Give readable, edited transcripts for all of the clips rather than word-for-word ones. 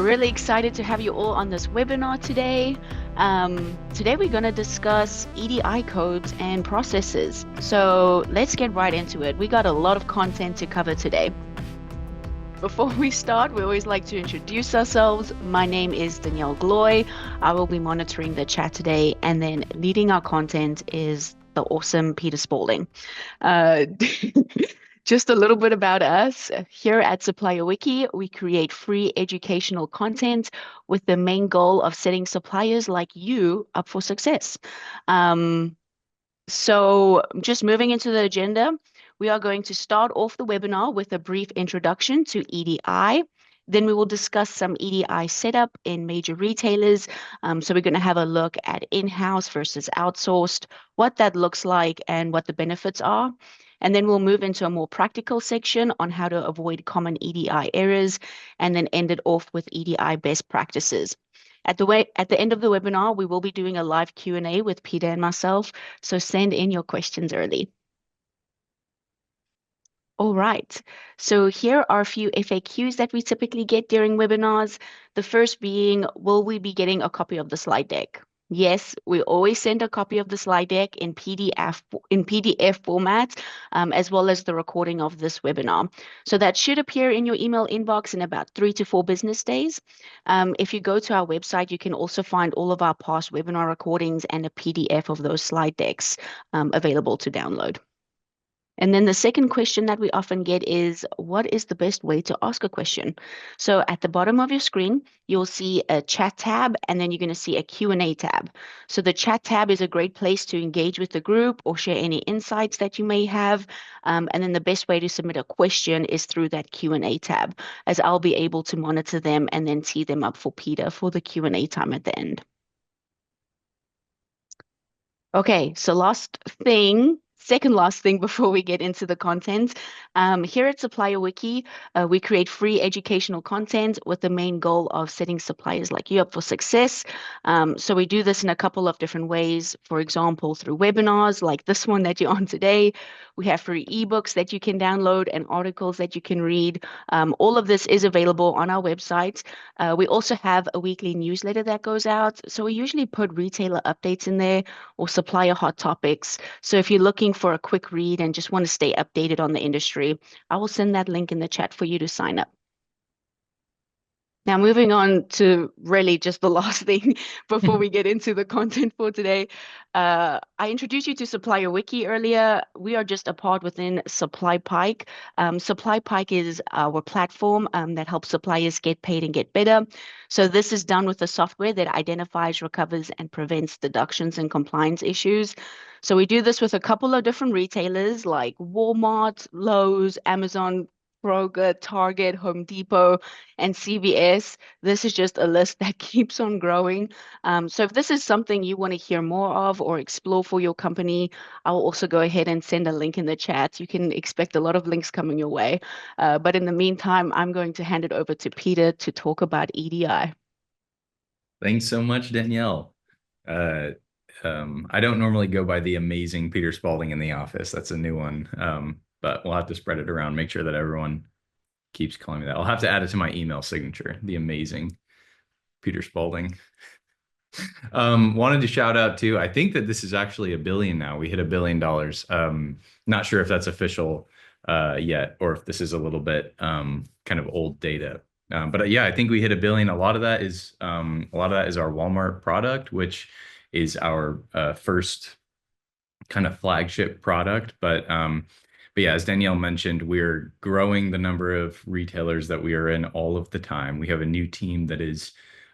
really excited to have you all on this webinar today. Today we're going to discuss EDI codes and processes. So let's get right into it. We got a lot of content to cover today. Before we start, we always like to introduce ourselves. My name is Danielle Gloy. I will be monitoring the chat today, and then leading our content is the awesome Peter Spalding. Uh, Just a little bit about us. Here at Supplier Wiki, we create free educational content with the main goal of setting suppliers like you up for success. So just moving into the agenda, we are going to start off the webinar with a brief introduction to EDI. Then we will discuss some EDI setup in major retailers. So we're going to have a look at in-house versus outsourced, what that looks like and what the benefits are. And then we'll move into a more practical section on how to avoid common EDI errors, and then end it off with EDI best practices. At the end of the webinar, we will be doing a live Q&A with Peter and myself, so send in your questions early. All right, so here are a few FAQs that we typically get during webinars. The first being, will we be getting a copy of the slide deck? Yes, we always send a copy of the slide deck in PDF format, as well as the recording of this webinar. So that should appear in your email inbox in about 3 to 4 business days. If you go to our website, you can also find all of our past webinar recordings and a PDF of those slide decks available to download. And then the second question that we often get is, what is the best way to ask a question? So at the bottom of your screen, you'll see a chat tab, and then you're going to see a Q&A tab. So the chat tab is a great place to engage with the group or share any insights that you may have. And then the best way to submit a question is through that Q&A tab, as I'll be able to monitor them and then tee them up for Peter for the Q&A time at the end. Okay, so second last thing before we get into the content. Here at Supplier Wiki, we create free educational content with the main goal of setting suppliers like you up for success. So we do this in a couple of different ways. For example, through webinars like this one that you're on today. We have free ebooks that you can download and articles that you can read. All of this is available on our website. We also have a weekly newsletter that goes out. So we usually put retailer updates in there or supplier hot topics. So if you're looking for a quick read and just want to stay updated on the industry, I will send that link in the chat for you to sign up. Now, moving on to really just the last thing before we get into the content for today. I introduced you to Supplier Wiki earlier. We are just a part within Supply Pike. Supply Pike is our platform that helps suppliers get paid and get better. So this is done with the software that identifies, recovers, and prevents deductions and compliance issues. So we do this with a couple of different retailers like Walmart, Lowe's, Amazon, Kroger, Target, Home Depot, and CVS. This is just a list that keeps on growing. So if this is something you want to hear more of or explore for your company, I will also go ahead and send a link in the chat. You can expect a lot of links coming your way. But in the meantime, I'm going to hand it over to Peter to talk about EDI. Thanks so much, Danielle. I don't normally go by the amazing Peter Spalding in the office. That's a new one. But we'll have to spread it around, make sure that everyone keeps calling me that. I'll have to add it to my email signature, the amazing Peter Spalding. Wanted to shout out too, I think that this is actually $1 billion now. We hit $1 billion. Not sure if that's official yet, or if this is a little bit kind of old data. But yeah, I think we hit $1 billion. A lot of that is our Walmart product, which is our first kind of flagship product. But yeah, as Danielle mentioned, we're growing the number of retailers that we are in all of the time. We have a new team that is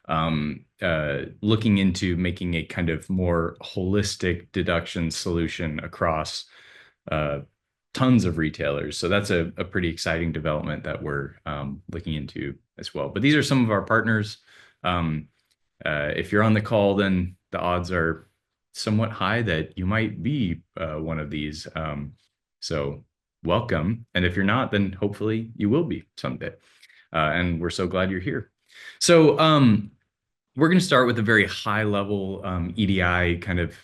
looking into making a kind of more holistic deduction solution across tons of retailers. So that's a pretty exciting development that we're looking into as well. But these are some of our partners. If you're on the call, then the odds are somewhat high that you might be one of these. So welcome. And if you're not, then hopefully you will be someday. And we're so glad you're here. So we're going to start with a very high level EDI kind of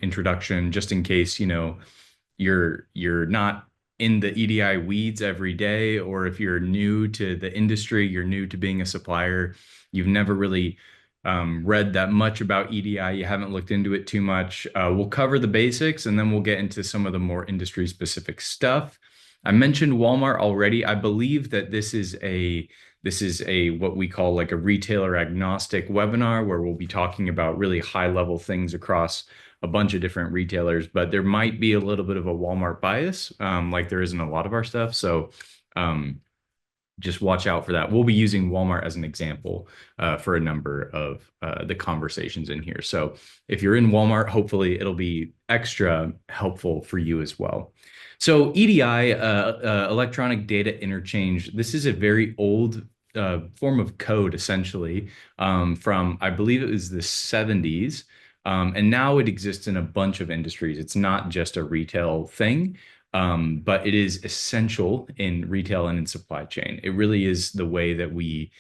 introduction, just in case, you're not in the EDI weeds every day, or if you're new to the industry, you're new to being a supplier, you've never really read that much about EDI, you haven't looked into it too much, we'll cover the basics and then we'll get into some of the more industry specific stuff. I mentioned Walmart already. I believe that this is a what we call like a retailer agnostic webinar where we'll be talking about really high level things across a bunch of different retailers, but there might be a little bit of a Walmart bias, like there is in a lot of our stuff. So um, just watch out for that. We'll be using Walmart as an example for a number of the conversations in here. So if you're in Walmart, hopefully it'll be extra helpful for you as well. So EDI, electronic data interchange, this is a very old form of code, essentially, from, I believe it was the 70s. And now it exists in a bunch of industries. It's not just a retail thing. But it is essential in retail and in supply chain. It really is the way that we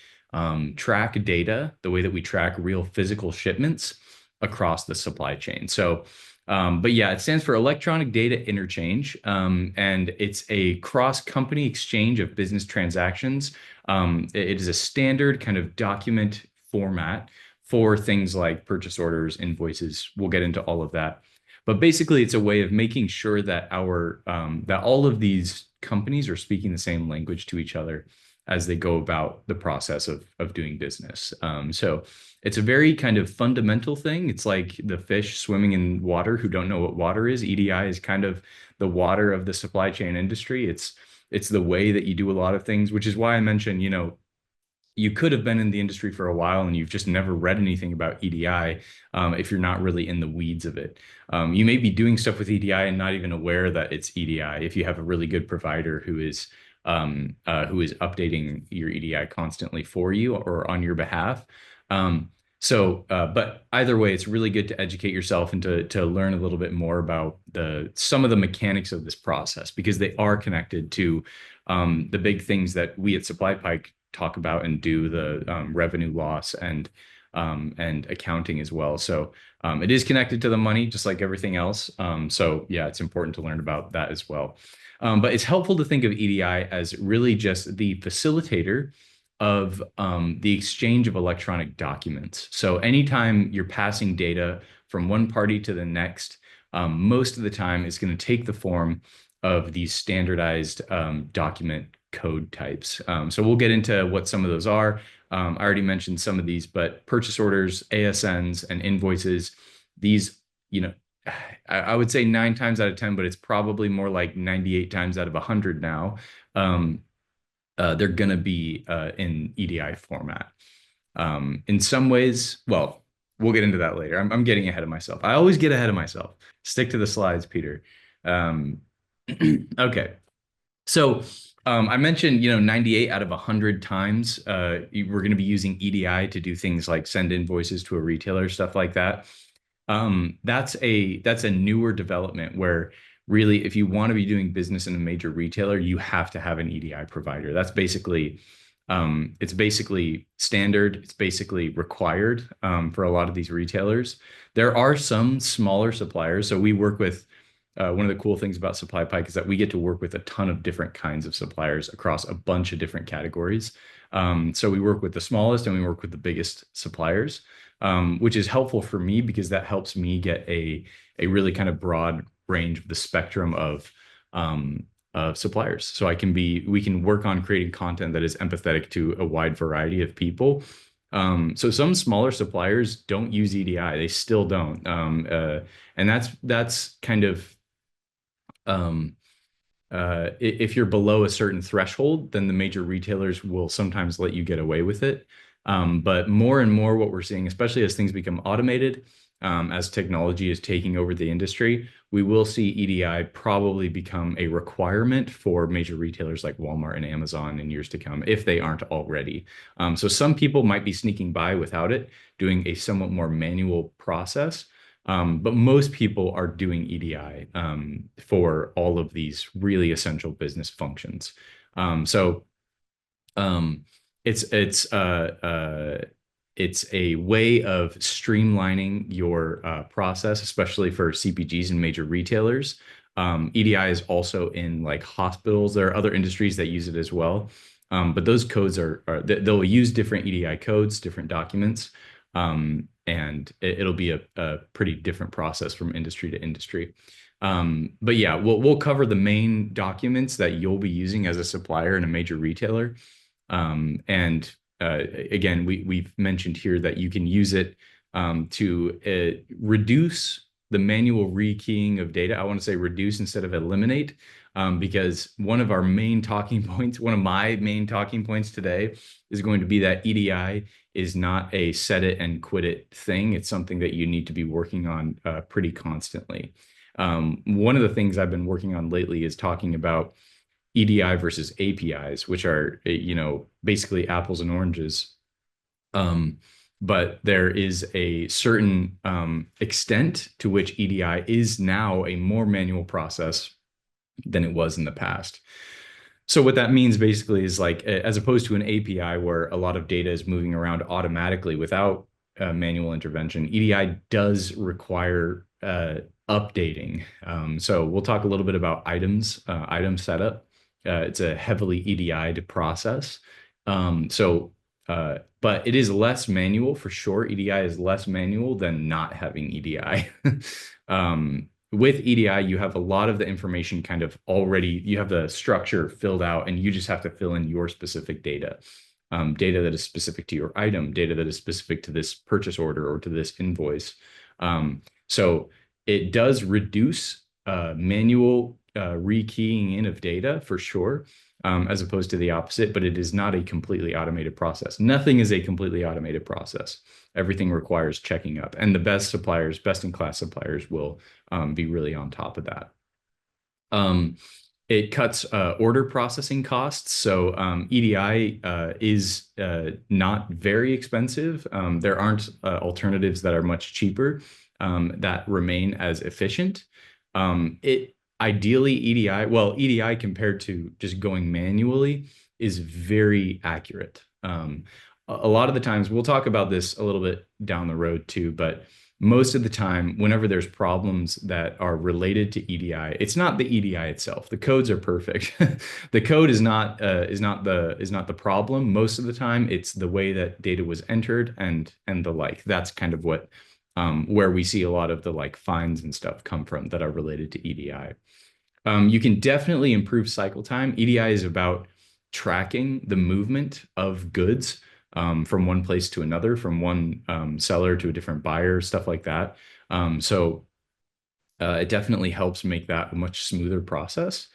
track data, the way that we track real physical shipments across the supply chain. So, but yeah, it stands for Electronic Data Interchange, and it's a cross-company exchange of business transactions. It is a standard kind of document format for things like purchase orders, invoices. We'll get into all of that. But basically, it's a way of making sure that that all of these companies are speaking the same language to each other as they go about the process of doing business. So it's a very kind of fundamental thing. It's like the fish swimming in water who don't know what water is. EDI is kind of the water of the supply chain industry. It's the way that you do a lot of things, which is why I mentioned, you could have been in the industry for a while and you've just never read anything about EDI if you're not really in the weeds of it. You may be doing stuff with EDI and not even aware that it's EDI if you have a really good provider who is updating your EDI constantly for you or on your behalf. But either way, it's really good to educate yourself and to learn a little bit more about some of the mechanics of this process, because they are connected to the big things that we at SupplyPike talk about and do, the revenue loss and accounting as well. So it is connected to the money, just like everything else. So yeah, it's important to learn about that as well. But it's helpful to think of EDI as really just the facilitator of the exchange of electronic documents. So anytime you're passing data from one party to the next, most of the time it's going to take the form of these standardized document code types. So we'll get into what some of those are. I already mentioned some of these, but purchase orders, ASNs, and invoices, these, I would say 9 times out of 10, but it's probably more like 98 times out of 100 now. They're going to be in EDI format. In some ways, well, we'll get into that later. I'm getting ahead of myself. I always get ahead of myself. Stick to the slides, Peter. Okay. So I mentioned, 98 out of 100 times we're going to be using EDI to do things like send invoices to a retailer, stuff like that. That's a newer development where really, if you want to be doing business in a major retailer, you have to have an EDI provider. That's basically it's basically standard. It's basically required for a lot of these retailers. There are some smaller suppliers. So we work with one of the cool things about SupplyPike is that we get to work with a ton of different kinds of suppliers across a bunch of different categories. So we work with the smallest and we work with the biggest suppliers, which is helpful for me because that helps me get a really kind of broad range of the spectrum of suppliers. So we can work on creating content that is empathetic to a wide variety of people. So some smaller suppliers don't use EDI; they still don't, and that's kind of if you're below a certain threshold, then the major retailers will sometimes let you get away with it. But more and more, what we're seeing, especially as things become automated, as technology is taking over the industry, we will see EDI probably become a requirement for major retailers like Walmart and Amazon in years to come, if they aren't already. So some people might be sneaking by without it, doing a somewhat more manual process. But most people are doing EDI for all of these really essential business functions. It's a way of streamlining your process, especially for CPGs and major retailers. EDI is also in like hospitals. There are other industries that use it as well. But those codes they'll use different EDI codes, different documents, and it'll be a pretty different process from industry to industry. But yeah, we'll cover the main documents that you'll be using as a supplier in a major retailer. And again, we've mentioned here that you can use it to reduce the manual rekeying of data. I want to say reduce instead of eliminate, because one of my main talking points today is going to be that EDI is not a set it and quit it thing. It's something that you need to be working on pretty constantly. One of the things I've been working on lately is talking about EDI versus APIs, which are, basically apples and oranges. But there is a certain extent to which EDI is now a more manual process than it was in the past. So what that means basically is like, as opposed to an API where a lot of data is moving around automatically without manual intervention, EDI does require updating. So we'll talk a little bit about item setup. It's a heavily EDI'd process. But it is less manual for sure. EDI is less manual than not having EDI. With EDI, you have a lot of the information kind of already, you have the structure filled out, and you just have to fill in your specific data. Data that is specific to your item, data that is specific to this purchase order or to this invoice. So it does reduce manual rekeying in of data for sure, as opposed to the opposite, but it is not a completely automated process. Nothing is a completely automated process. Everything requires checking up, and the best in class suppliers will be really on top of that. It cuts order processing costs. So EDI is not very expensive. There aren't alternatives that are much cheaper that remain as efficient. Ideally, EDI compared to just going manually is very accurate. A lot of the times, we'll talk about this a little bit down the road too, but most of the time, whenever there's problems that are related to EDI, it's not the EDI itself. The codes are perfect. The code is not the problem. Most of the time, it's the way that data was entered and the like. That's kind of what where we see a lot of the like fines and stuff come from that are related to EDI. You can definitely improve cycle time. EDI is about tracking the movement of goods from one place to another, from one seller to a different buyer, stuff like that. So it definitely helps make that a much smoother process.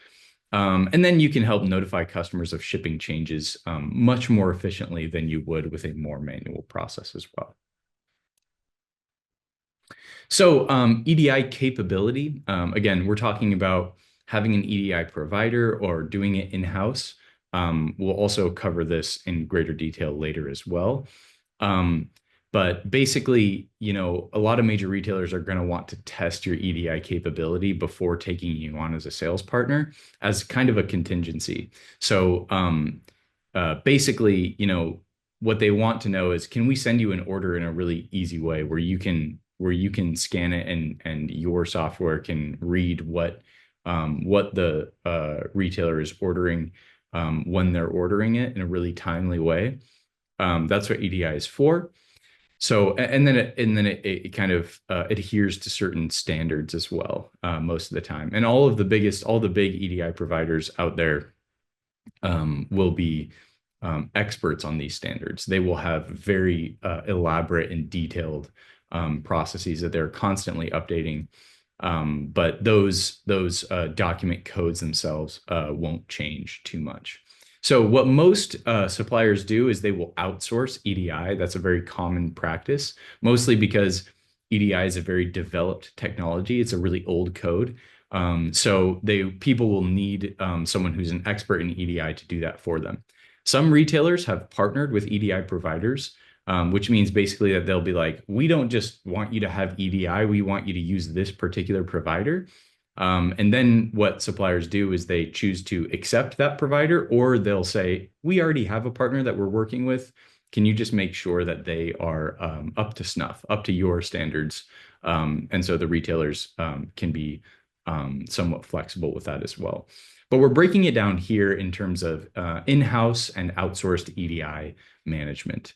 And then you can help notify customers of shipping changes much more efficiently than you would with a more manual process as well. So EDI capability, again, we're talking about having an EDI provider or doing it in-house. We'll also cover this in greater detail later as well. But basically, a lot of major retailers are going to want to test your EDI capability before taking you on as a sales partner as kind of a contingency. So basically, what they want to know is, can we send you an order in a really easy way where you can scan it and your software can read what the retailer is ordering when they're ordering it in a really timely way. That's what EDI is for. So, and then it kind of adheres to certain standards as well, most of the time. And all the big EDI providers out there will be experts on these standards. They will have very elaborate and detailed processes that they're constantly updating. But those document codes themselves won't change too much. So what most suppliers do is they will outsource EDI. That's a very common practice, mostly because EDI is a very developed technology. It's a really old code. So people will need someone who's an expert in EDI to do that for them. Some retailers have partnered with EDI providers, which means basically that they'll be like, we don't just want you to have EDI, we want you to use this particular provider. And then what suppliers do is they choose to accept that provider, or they'll say, we already have a partner that we're working with. Can you just make sure that they are up to snuff, up to your standards? And so the retailers can be somewhat flexible with that as well. But we're breaking it down here in terms of in-house and outsourced EDI management.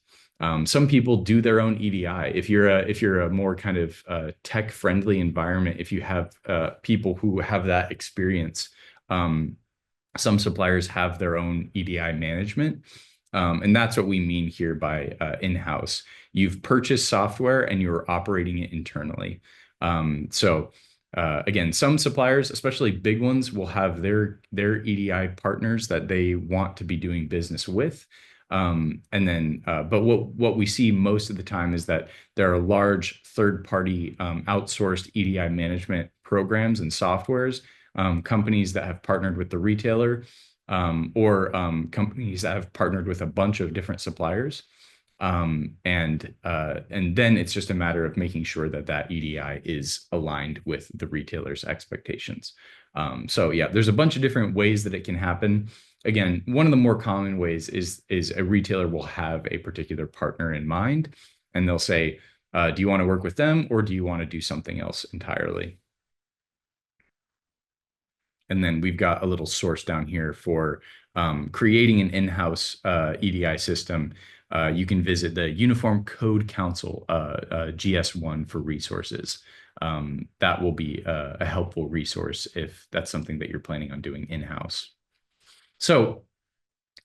Some people do their own EDI. If you're a more kind of tech-friendly environment, if you have people who have that experience, some suppliers have their own EDI management. And that's what we mean here by in-house. You've purchased software and you're operating it internally. Again, some suppliers, especially big ones, will have their EDI partners that they want to be doing business with. But what we see most of the time is that there are large third-party outsourced EDI management programs and softwares, companies that have partnered with the retailer, or companies that have partnered with a bunch of different suppliers. And then it's just a matter of making sure that that EDI is aligned with the retailer's expectations. So yeah, there's a bunch of different ways that it can happen. Again, one of the more common ways is a retailer will have a particular partner in mind, and they'll say, do you want to work with them, or do you want to do something else entirely? And then we've got a little source down here for creating an in-house EDI system. You can visit the Uniform Code Council, GS1, for resources. That will be a helpful resource if that's something that you're planning on doing in-house. So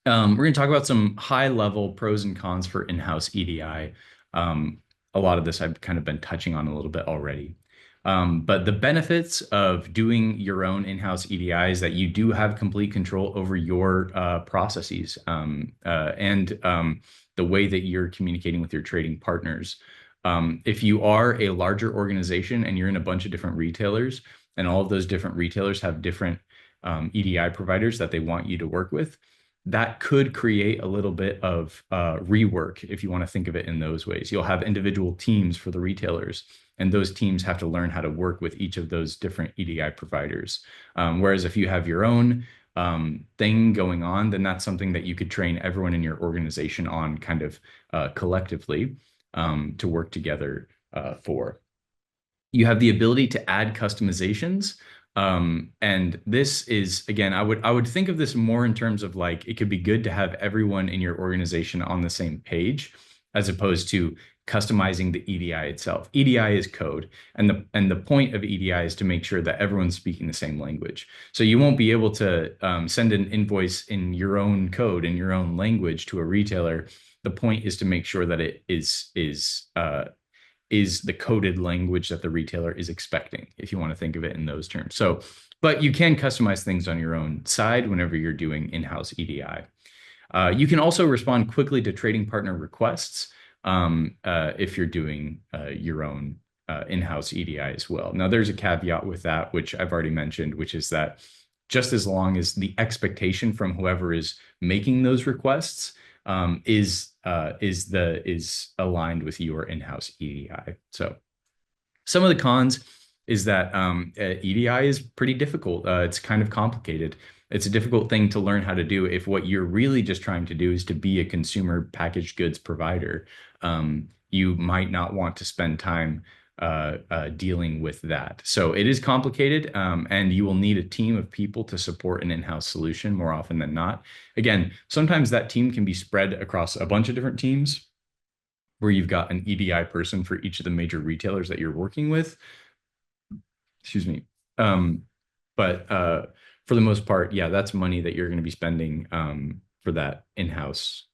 we're going to talk about some high-level pros and cons for in-house EDI. A lot of this I've kind of been touching on a little bit already. But the benefits of doing your own in-house EDI is that you do have complete control over your processes and the way that you're communicating with your trading partners. If you are a larger organization and you're in a bunch of different retailers, and all of those different retailers have different EDI providers that they want you to work with, that could create a little bit of rework, if you want to think of it in those ways. You'll have individual teams for the retailers, and those teams have to learn how to work with each of those different EDI providers. Whereas if you have your own thing going on, then that's something that you could train everyone in your organization on kind of collectively to work together for. You have the ability to add customizations. And this is, again, I would think of this more in terms of like, it could be good to have everyone in your organization on the same page, as opposed to customizing the EDI itself. EDI is code, and the point of EDI is to make sure that everyone's speaking the same language. So you won't be able to send an invoice in your own code, in your own language to a retailer. The point is to make sure that it is the coded language that the retailer is expecting, if you want to think of it in those terms. So, but you can customize things on your own side whenever you're doing in-house EDI. You can also respond quickly to trading partner requests if you're doing your own in-house EDI as well. Now, there's a caveat with that, which I've already mentioned, which is that just as long as the expectation from whoever is making those requests is aligned with your in-house EDI. So some of the cons is that EDI is pretty difficult. It's kind of complicated. It's a difficult thing to learn how to do if what you're really just trying to do is to be a consumer packaged goods provider. You might not want to spend time dealing with that. So it is complicated, and you will need a team of people to support an in-house solution more often than not. Again, sometimes that team can be spread across a bunch of different teams where you've got an EDI person for each of the major retailers that you're working with. Excuse me. But for the most part, yeah, that's money that you're going to be spending for that in-house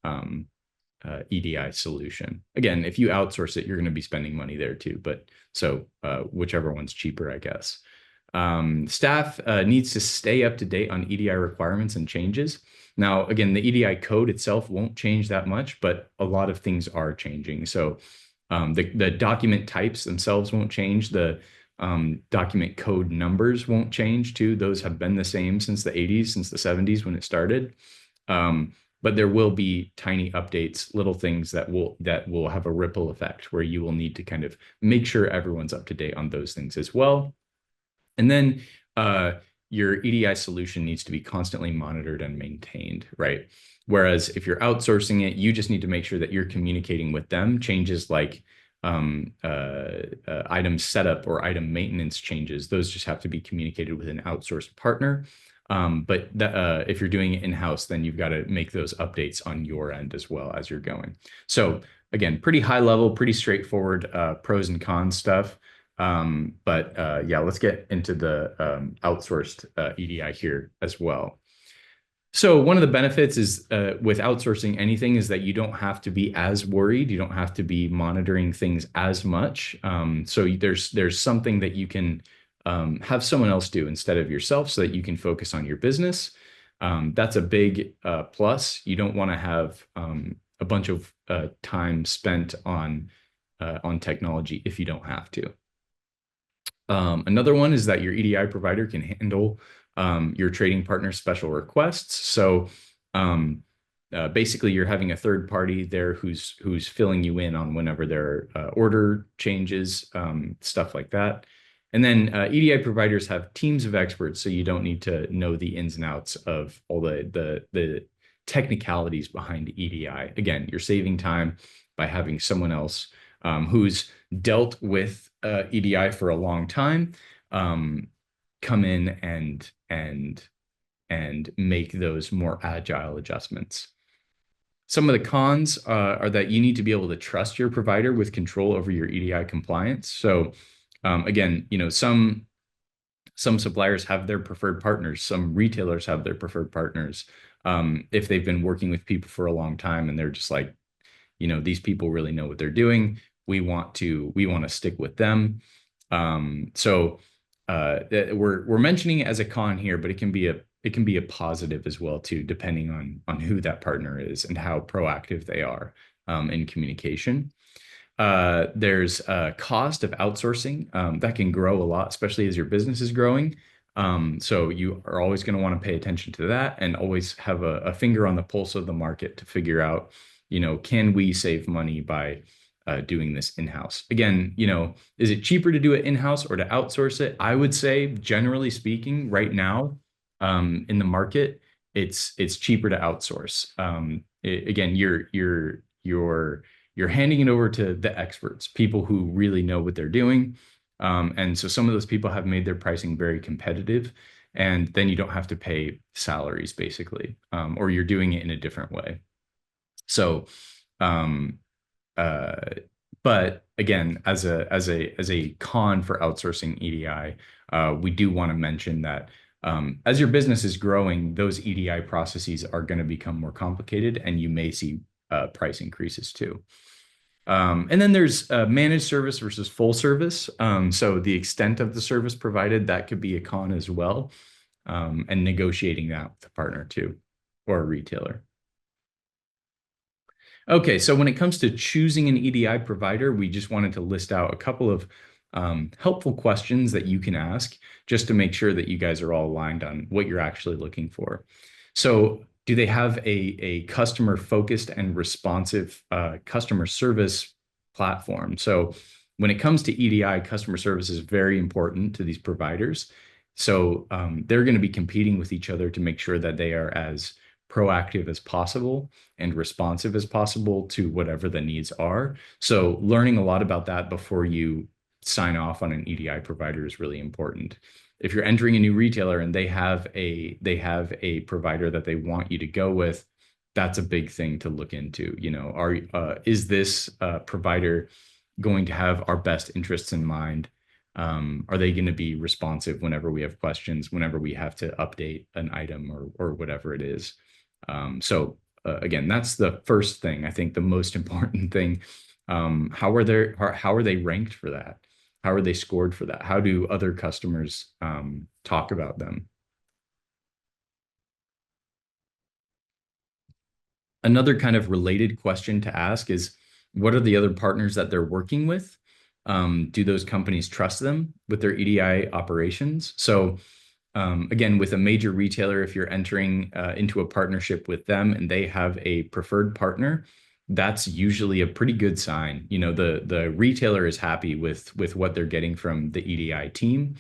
EDI solution. Again, if you outsource it, you're going to be spending money there too. But so whichever one's cheaper, I guess. Staff needs to stay up to date on EDI requirements and changes. Now, again, the EDI code itself won't change that much, but a lot of things are changing. So the document types themselves won't change. The document code numbers won't change too. Those have been the same since the 80s, since the 70s when it started. But there will be tiny updates, little things that will have a ripple effect where you will need to kind of make sure everyone's up to date on those things as well. And then your EDI solution needs to be constantly monitored and maintained, right? Whereas if you're outsourcing it, you just need to make sure that you're communicating with them. Changes like item setup or item maintenance changes, those just have to be communicated with an outsourced partner. But if you're doing it in-house, then you've got to make those updates on your end as well as you're going. So again, pretty high level, pretty straightforward pros and cons stuff. But yeah, let's get into the outsourced EDI here as well. So one of the benefits is with outsourcing anything is that you don't have to be as worried. You don't have to be monitoring things as much. So there's something that you can have someone else do instead of yourself so that you can focus on your business. That's a big plus. You don't want to have a bunch of time spent on technology if you don't have to. Another one is that your EDI provider can handle your trading partner's special requests. So basically, you're having a third party there who's filling you in on whenever there are order changes, stuff like that. And then EDI providers have teams of experts, so you don't need to know the ins and outs of all the technicalities behind EDI. Again, you're saving time by having someone else who's dealt with EDI for a long time come in and make those more agile adjustments. Some of the cons are that you need to be able to trust your provider with control over your EDI compliance. So again, some suppliers have their preferred partners. Some retailers have their preferred partners. If they've been working with people for a long time and they're just like, these people really know what they're doing. We want to stick with them. So we're mentioning it as a con here, but it can be a positive as well too, depending on who that partner is and how proactive they are in communication. There's a cost of outsourcing that can grow a lot, especially as your business is growing. So you are always going to want to pay attention to that and always have a finger on the pulse of the market to figure out, can we save money by doing this in-house? Again, is it cheaper to do it in-house or to outsource it? I would say, generally speaking, right now in the market, it's cheaper to outsource. Again, you're handing it over to the experts, people who really know what they're doing. And so some of those people have made their pricing very competitive, and then you don't have to pay salaries basically, or you're doing it in a different way. So, but again, as a con for outsourcing EDI, we do want to mention that as your business is growing, those EDI processes are going to become more complicated, and you may see price increases too. And then there's managed service versus full service. So the extent of the service provided, that could be a con as well, and negotiating that with a partner too, or a retailer. Okay, so when it comes to choosing an EDI provider, we just wanted to list out a couple of helpful questions that you can ask just to make sure that you guys are all aligned on what you're actually looking for. So do they have a customer-focused and responsive customer service platform? So when it comes to EDI, customer service is very important to these providers. So they're going to be competing with each other to make sure that they are as proactive as possible and responsive as possible to whatever the needs are. So learning a lot about that before you sign off on an EDI provider is really important. If you're entering a new retailer and they have a provider that they want you to go with, that's a big thing to look into. Is this provider going to have our best interests in mind? Are they going to be responsive whenever we have questions, whenever we have to update an item or whatever it is? So again, that's the first thing. I think the most important thing. How are they ranked for that? How are they scored for that? How do other customers talk about them? Another kind of related question to ask is, what are the other partners that they're working with? Do those companies trust them with their EDI operations? So again, with a major retailer, if you're entering into a partnership with them and they have a preferred partner, that's usually a pretty good sign. The retailer is happy with what they're getting from the EDI team.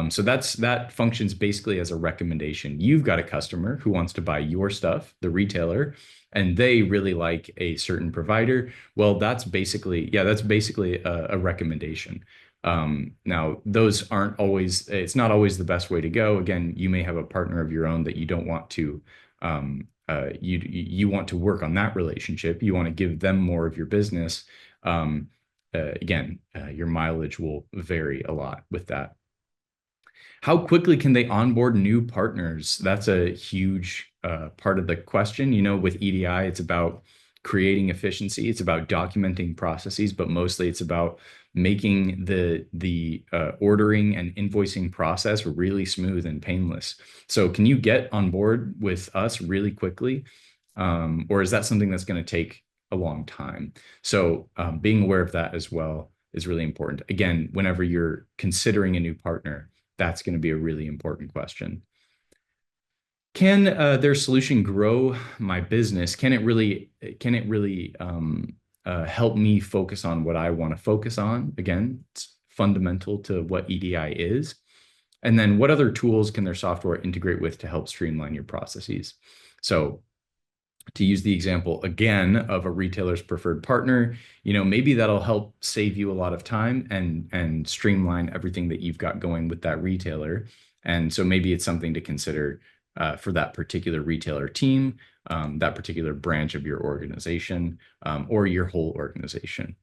So that functions basically as a recommendation. You've got a customer who wants to buy your stuff, the retailer, and they really like a certain provider. Well, that's basically a recommendation. Now, those aren't always, it's not always the best way to go. Again, you may have a partner of your own that you don't want to, you want to work on that relationship. You want to give them more of your business. Again, your mileage will vary a lot with that. How quickly can they onboard new partners? That's a huge part of the question. With EDI, it's about creating efficiency. It's about documenting processes, but mostly it's about making the ordering and invoicing process really smooth and painless. So can you get on board with us really quickly? Or is that something that's going to take a long time? So being aware of that as well is really important. Again, whenever you're considering a new partner, that's going to be a really important question. Can their solution grow my business? Can it really help me focus on what I want to focus on? Again, it's fundamental to what EDI is. And then what other tools can their software integrate with to help streamline your processes? So to use the example again of a retailer's preferred partner, maybe that'll help save you a lot of time and streamline everything that you've got going with that retailer. And so maybe it's something to consider for that particular retailer team, that particular branch of your organization, or your whole organization.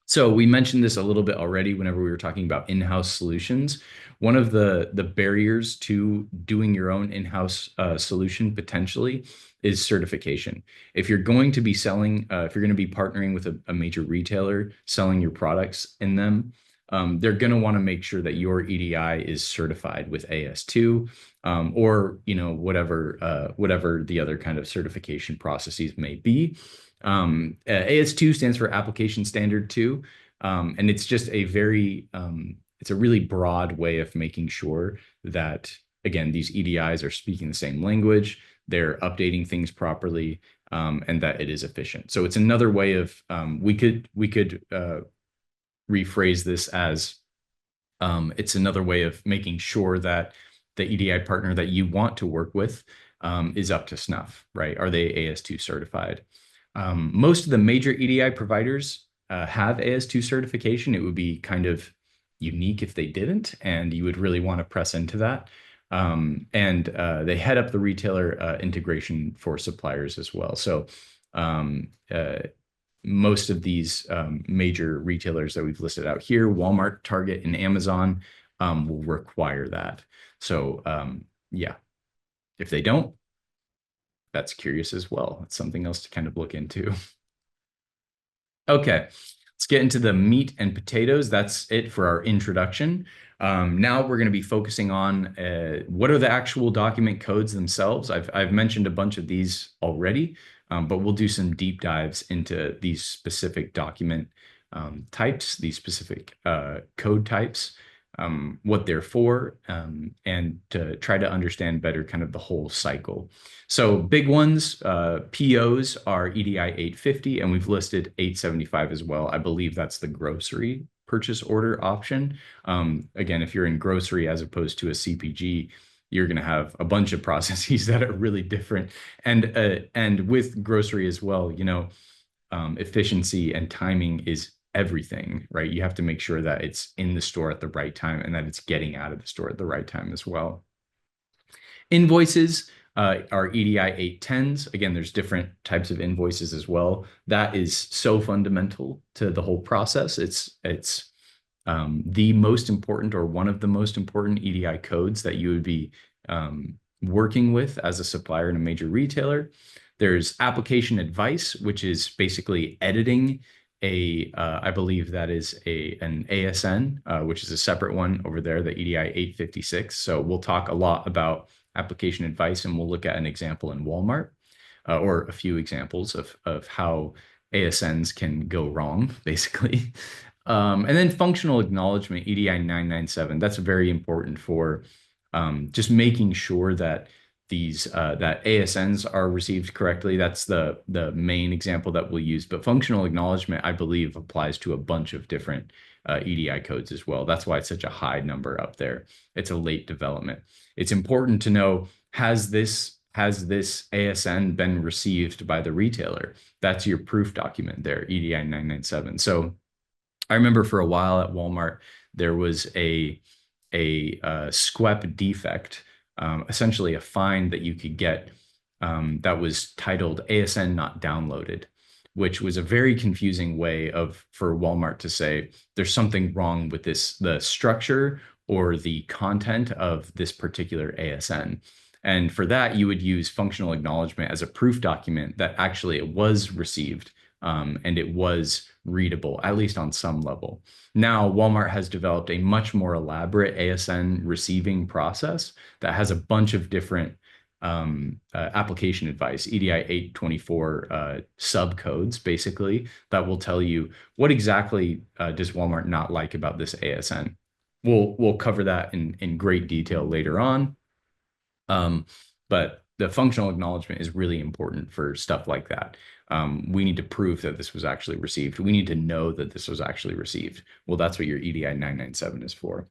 So we mentioned this a little bit already whenever we were talking about in-house solutions. One of the barriers to doing your own in-house solution potentially is certification. If you're going to be selling, if you're going to be partnering with a major retailer, selling your products in them, they're going to want to make sure that your EDI is certified with AS2, or whatever the other kind of certification processes may be. AS2 stands for Application Standard 2, and it's just it's a really broad way of making sure that, again, these EDIs are speaking the same language, they're updating things properly, and that it is efficient. So it's another way of, we could rephrase this as, it's another way of making sure that the EDI partner that you want to work with is up to snuff, right? Are they AS2 certified? Most of the major EDI providers have AS2 certification. It would be kind of unique if they didn't, and you would really want to press into that. And they head up the retailer integration for suppliers as well. So most of these major retailers that we've listed out here, Walmart, Target, and Amazon, will require that. So yeah, if they don't, that's curious as well. It's something else to kind of look into. Okay, let's get into the meat and potatoes. That's it for our introduction. Now we're going to be focusing on what are the actual document codes themselves. I've mentioned a bunch of these already, but we'll do some deep dives into these specific document types, these specific code types, what they're for, and to try to understand better kind of the whole cycle. So big ones, POs are EDI 850, and we've listed 875 as well. I believe that's the grocery purchase order option. Again, if you're in grocery as opposed to a CPG, you're going to have a bunch of processes that are really different. And with grocery as well, efficiency and timing is everything, right? You have to make sure that it's in the store at the right time and that it's getting out of the store at the right time as well. Invoices are EDI 810s. Again, there's different types of invoices as well. That is so fundamental to the whole process. It's the most important, or one of the most important EDI codes that you would be working with as a supplier in a major retailer. There's application advice, which is basically editing I believe that is an ASN, which is a separate one over there, the EDI 856. So we'll talk a lot about application advice, and we'll look at an example in Walmart, or a few examples of how ASNs can go wrong, basically. And then functional acknowledgement, EDI 997. That's very important for just making sure that that ASNs are received correctly. That's the main example that we'll use. But functional acknowledgement, I believe, applies to a bunch of different EDI codes as well. That's why it's such a high number up there. It's a late development. It's important to know, has this ASN been received by the retailer? That's your proof document there, EDI 997. So I remember for a while at Walmart, there was a SQEP defect, essentially a fine that you could get that was titled ASN not downloaded, which was a very confusing way for Walmart to say there's something wrong with the structure or the content of this particular ASN. And for that, you would use functional acknowledgement as a proof document that actually it was received and it was readable, at least on some level. Now, Walmart has developed a much more elaborate ASN receiving process that has a bunch of different application advice, EDI 824 subcodes, basically, that will tell you what exactly does Walmart not like about this ASN. We'll cover that in great detail later on. But the functional acknowledgement is really important for stuff like that. We need to prove that this was actually received. We need to know that this was actually received. Well, that's what your EDI 997 is for.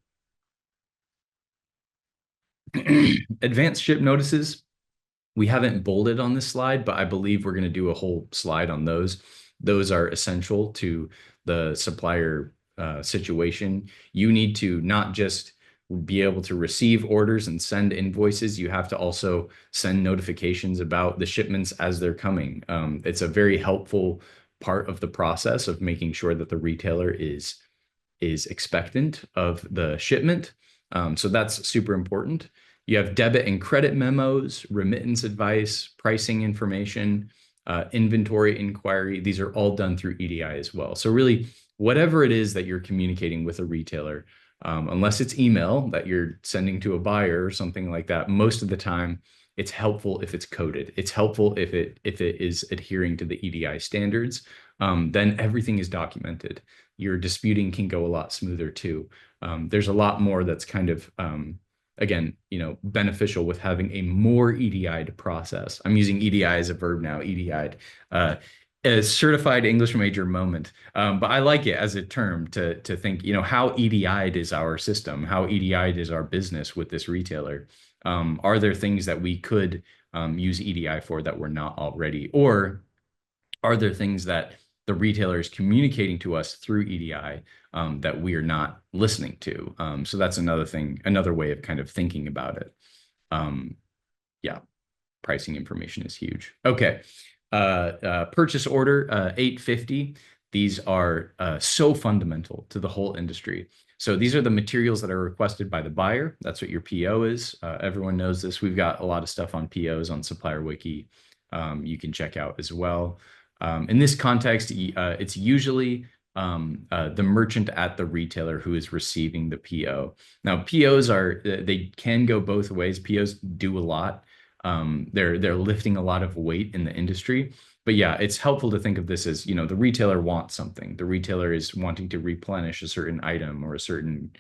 Advanced ship notices. We haven't bolded on this slide, but I believe we're going to do a whole slide on those. Those are essential to the supplier situation. You need to not just be able to receive orders and send invoices. You have to also send notifications about the shipments as they're coming. It's a very helpful part of the process of making sure that the retailer is expectant of the shipment. So that's super important. You have debit and credit memos, remittance advice, pricing information, inventory inquiry. These are all done through EDI as well. So really, whatever it is that you're communicating with a retailer, unless it's email that you're sending to a buyer or something like that, most of the time it's helpful if it's coded. It's helpful if it is adhering to the EDI standards. Then everything is documented. Your disputing can go a lot smoother too. There's a lot more that's kind of again, beneficial with having a more EDI'd process. I'm using EDI as a verb now, EDI'd. A certified English major moment. But I like it as a term to think, how EDI'd is our system? How EDI'd is our business with this retailer? Are there things that we could use EDI for that we're not already? Or are there things that the retailer is communicating to us through EDI that we are not listening to? So that's another way of kind of thinking about it. Yeah, pricing information is huge. Okay. Purchase order 850. These are so fundamental to the whole industry. So these are the materials that are requested by the buyer. That's what your PO is. Everyone knows this. We've got a lot of stuff on POs on Supplier Wiki. You can check out as well. In this context, it's usually the merchant at the retailer who is receiving the PO. Now, POs they can go both ways. POs do a lot. They're lifting a lot of weight in the industry. But yeah, it's helpful to think of this as, the retailer wants something. The retailer is wanting to replenish a certain item or a certain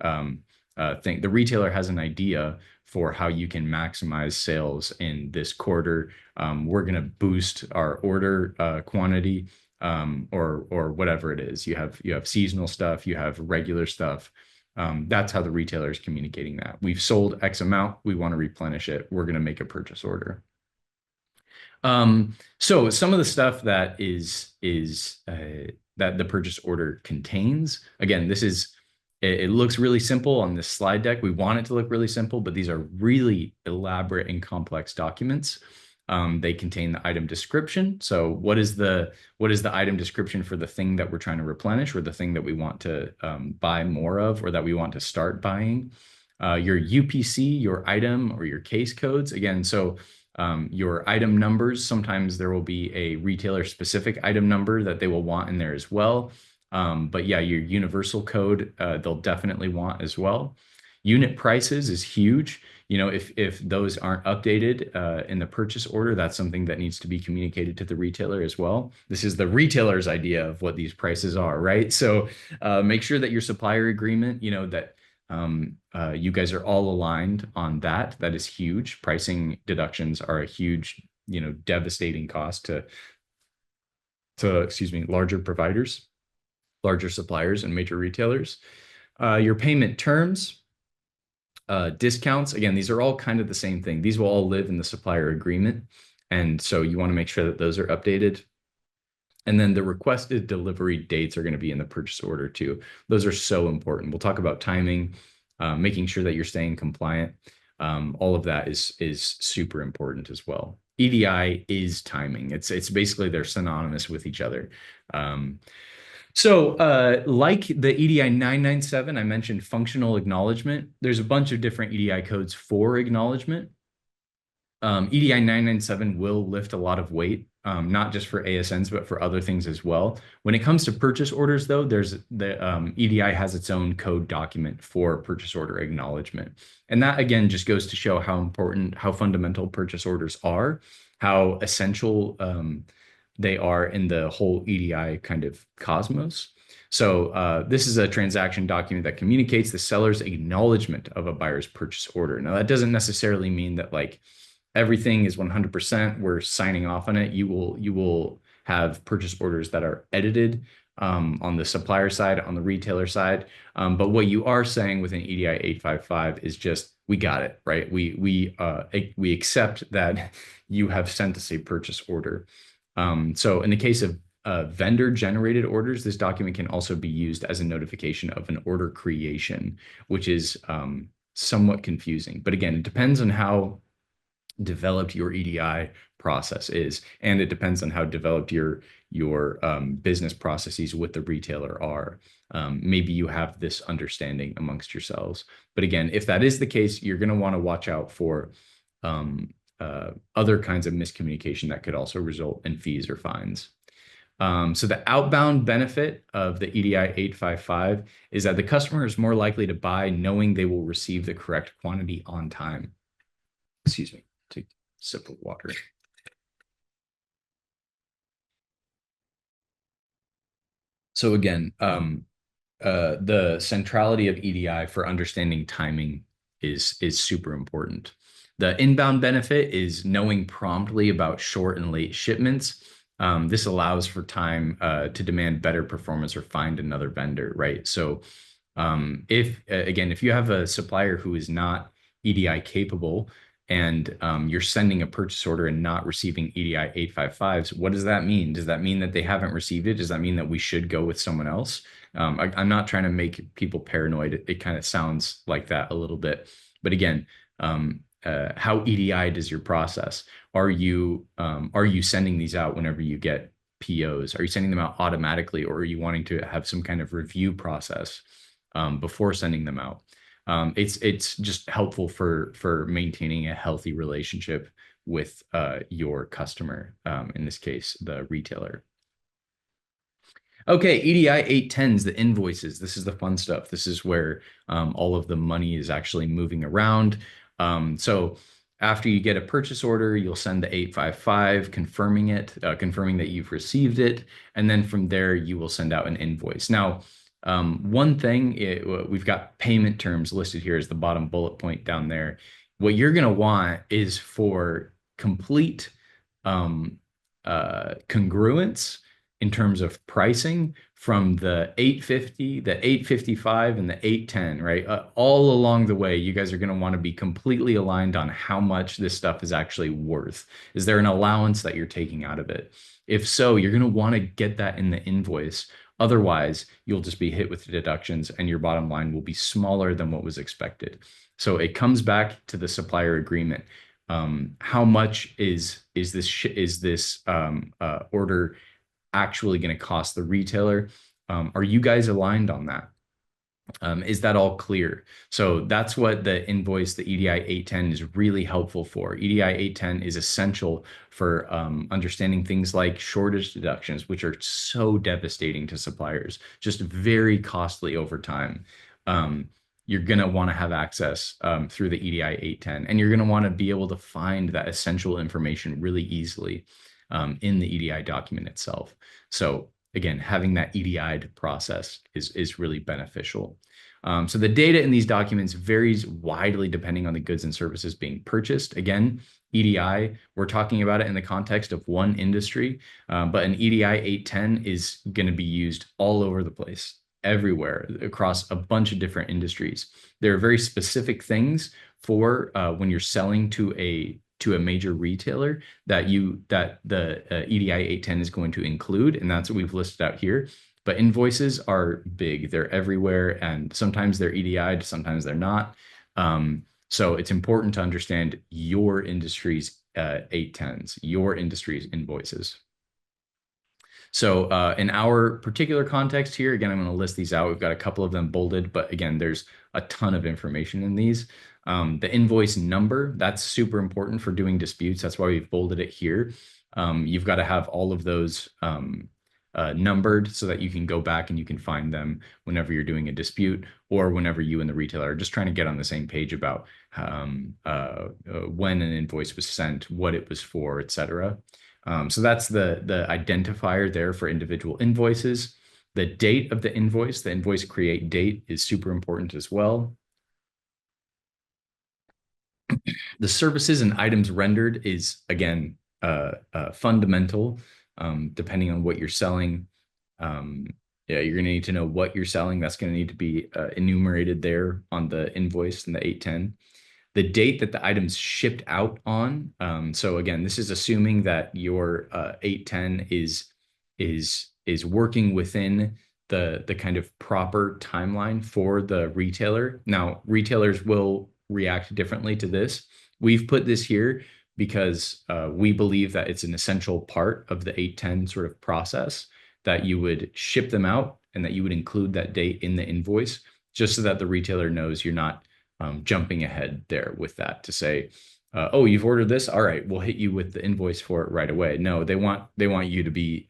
thing. The retailer has an idea for how you can maximize sales in this quarter. We're going to boost our order quantity or whatever it is. You have seasonal stuff, you have regular stuff. That's how the retailer is communicating that. We've sold X amount, we want to replenish it. We're going to make a purchase order. So some of the stuff that that the purchase order contains, again, it looks really simple on this slide deck. We want it to look really simple, but these are really elaborate and complex documents. They contain the item description. So what is the item description for the thing that we're trying to replenish or the thing that we want to buy more of or that we want to start buying? Your UPC, your item or your case codes. Again, so your item numbers, sometimes there will be a retailer specific item number that they will want in there as well. But yeah, your universal code, they'll definitely want as well. Unit prices is huge. If those aren't updated in the purchase order, that's something that needs to be communicated to the retailer as well. This is the retailer's idea of what these prices are, right? So make sure that your supplier agreement, that you guys are all aligned on that. That is huge. Pricing deductions are a huge, devastating cost to larger providers. larger suppliers and major retailers. Your payment terms, discounts, again, these are all kind of the same thing. These will all live in the supplier agreement. And so you want to make sure that those are updated. And then the requested delivery dates are going to be in the purchase order too. Those are so important. We'll talk about timing, making sure that you're staying compliant. All of that is super important as well. EDI is timing. It's basically they're synonymous with each other. Like the EDI 997, I mentioned functional acknowledgement. There's a bunch of different EDI codes for acknowledgement. EDI 997 will lift a lot of weight, not just for ASNs, but for other things as well. When it comes to purchase orders, though, there's the EDI has its own code document for purchase order acknowledgement. And that, again, just goes to show how important, how fundamental purchase orders are, how essential they are in the whole EDI kind of cosmos. So this is a transaction document that communicates the seller's acknowledgement of a buyer's purchase order. Now, that doesn't necessarily mean that like everything is 100%, we're signing off on it. You will have purchase orders that are edited on the supplier side, on the retailer side. But what you are saying with an EDI 855 is just, we got it, right? We accept that you have sent us a purchase order. So in the case of vendor-generated orders, this document can also be used as a notification of an order creation, which is somewhat confusing. But again, it depends on how developed your EDI process is, and it depends on how developed your business processes with the retailer are. Maybe you have this understanding amongst yourselves. But again, if that is the case, you're going to want to watch out for other kinds of miscommunication that could also result in fees or fines. So the outbound benefit of the EDI 855 is that the customer is more likely to buy knowing they will receive the correct quantity on time. Excuse me, take a sip of water. So again, the centrality of EDI for understanding timing is super important. The inbound benefit is knowing promptly about short and late shipments. This allows for time to demand better performance or find another vendor, right? So if you have a supplier who is not EDI capable and you're sending a purchase order and not receiving EDI 855s, what does that mean? Does that mean that they haven't received it? Does that mean that we should go with someone else? I'm not trying to make people paranoid. It kind of sounds like that a little bit. But again, how EDI does your process? Are you sending these out whenever you get POs? Are you sending them out automatically, or are you wanting to have some kind of review process before sending them out? It's just helpful for maintaining a healthy relationship with your customer, in this case, the retailer. Okay, EDI 810s, the invoices. This is the fun stuff. This is where all of the money is actually moving around. So after you get a purchase order, you'll send the 855 confirming it, confirming that you've received it. And then from there, you will send out an invoice. Now, one thing, we've got payment terms listed here as the bottom bullet point down there. What you're going to want is for complete congruence in terms of pricing from the 850, the 855, and the 810, right? All along the way, you guys are going to want to be completely aligned on how much this stuff is actually worth. Is there an allowance that you're taking out of it? If so, you're going to want to get that in the invoice. Otherwise, you'll just be hit with deductions and your bottom line will be smaller than what was expected. So it comes back to the supplier agreement. How much is this order actually going to cost the retailer? Are you guys aligned on that? Is that all clear? So that's what the invoice, the EDI 810 is really helpful for. EDI 810 is essential for understanding things like shortage deductions, which are so devastating to suppliers, just very costly over time. You're going to want to have access through the EDI 810, and you're going to want to be able to find that essential information really easily in the EDI document itself. So again, having that EDI'd process is really beneficial. So the data in these documents varies widely depending on the goods and services being purchased. Again, EDI, we're talking about it in the context of one industry, but an EDI 810 is going to be used all over the place, everywhere, across a bunch of different industries. There are very specific things for when you're selling to a major retailer that the EDI 810 is going to include, and that's what we've listed out here. But invoices are big; they're everywhere, and sometimes they're EDI'd, sometimes they're not. So it's important to understand your industry's 810s, your industry's invoices. So in our particular context here, again, I'm going to list these out. We've got a couple of them bolded, but again, there's a ton of information in these. The invoice number, that's super important for doing disputes. That's why we've bolded it here. You've got to have all of those numbered so that you can go back and you can find them whenever you're doing a dispute or whenever you and the retailer are just trying to get on the same page about when an invoice was sent, what it was for, etc. So that's the identifier there for individual invoices. The date of the invoice create date is super important as well. The services and items rendered is, again, fundamental, depending on what you're selling. Yeah, you're going to need to know what you're selling. That's going to need to be enumerated there on the invoice in the 810. The date that the item's shipped out on. So again, this is assuming that your 810 is working within the kind of proper timeline for the retailer. Now, retailers will react differently to this. We've put this here because we believe that it's an essential part of the 810 sort of process that you would ship them out and that you would include that date in the invoice, just so that the retailer knows you're not jumping ahead there with that to say, oh, you've ordered this. All right, we'll hit you with the invoice for it right away. No, they want you to be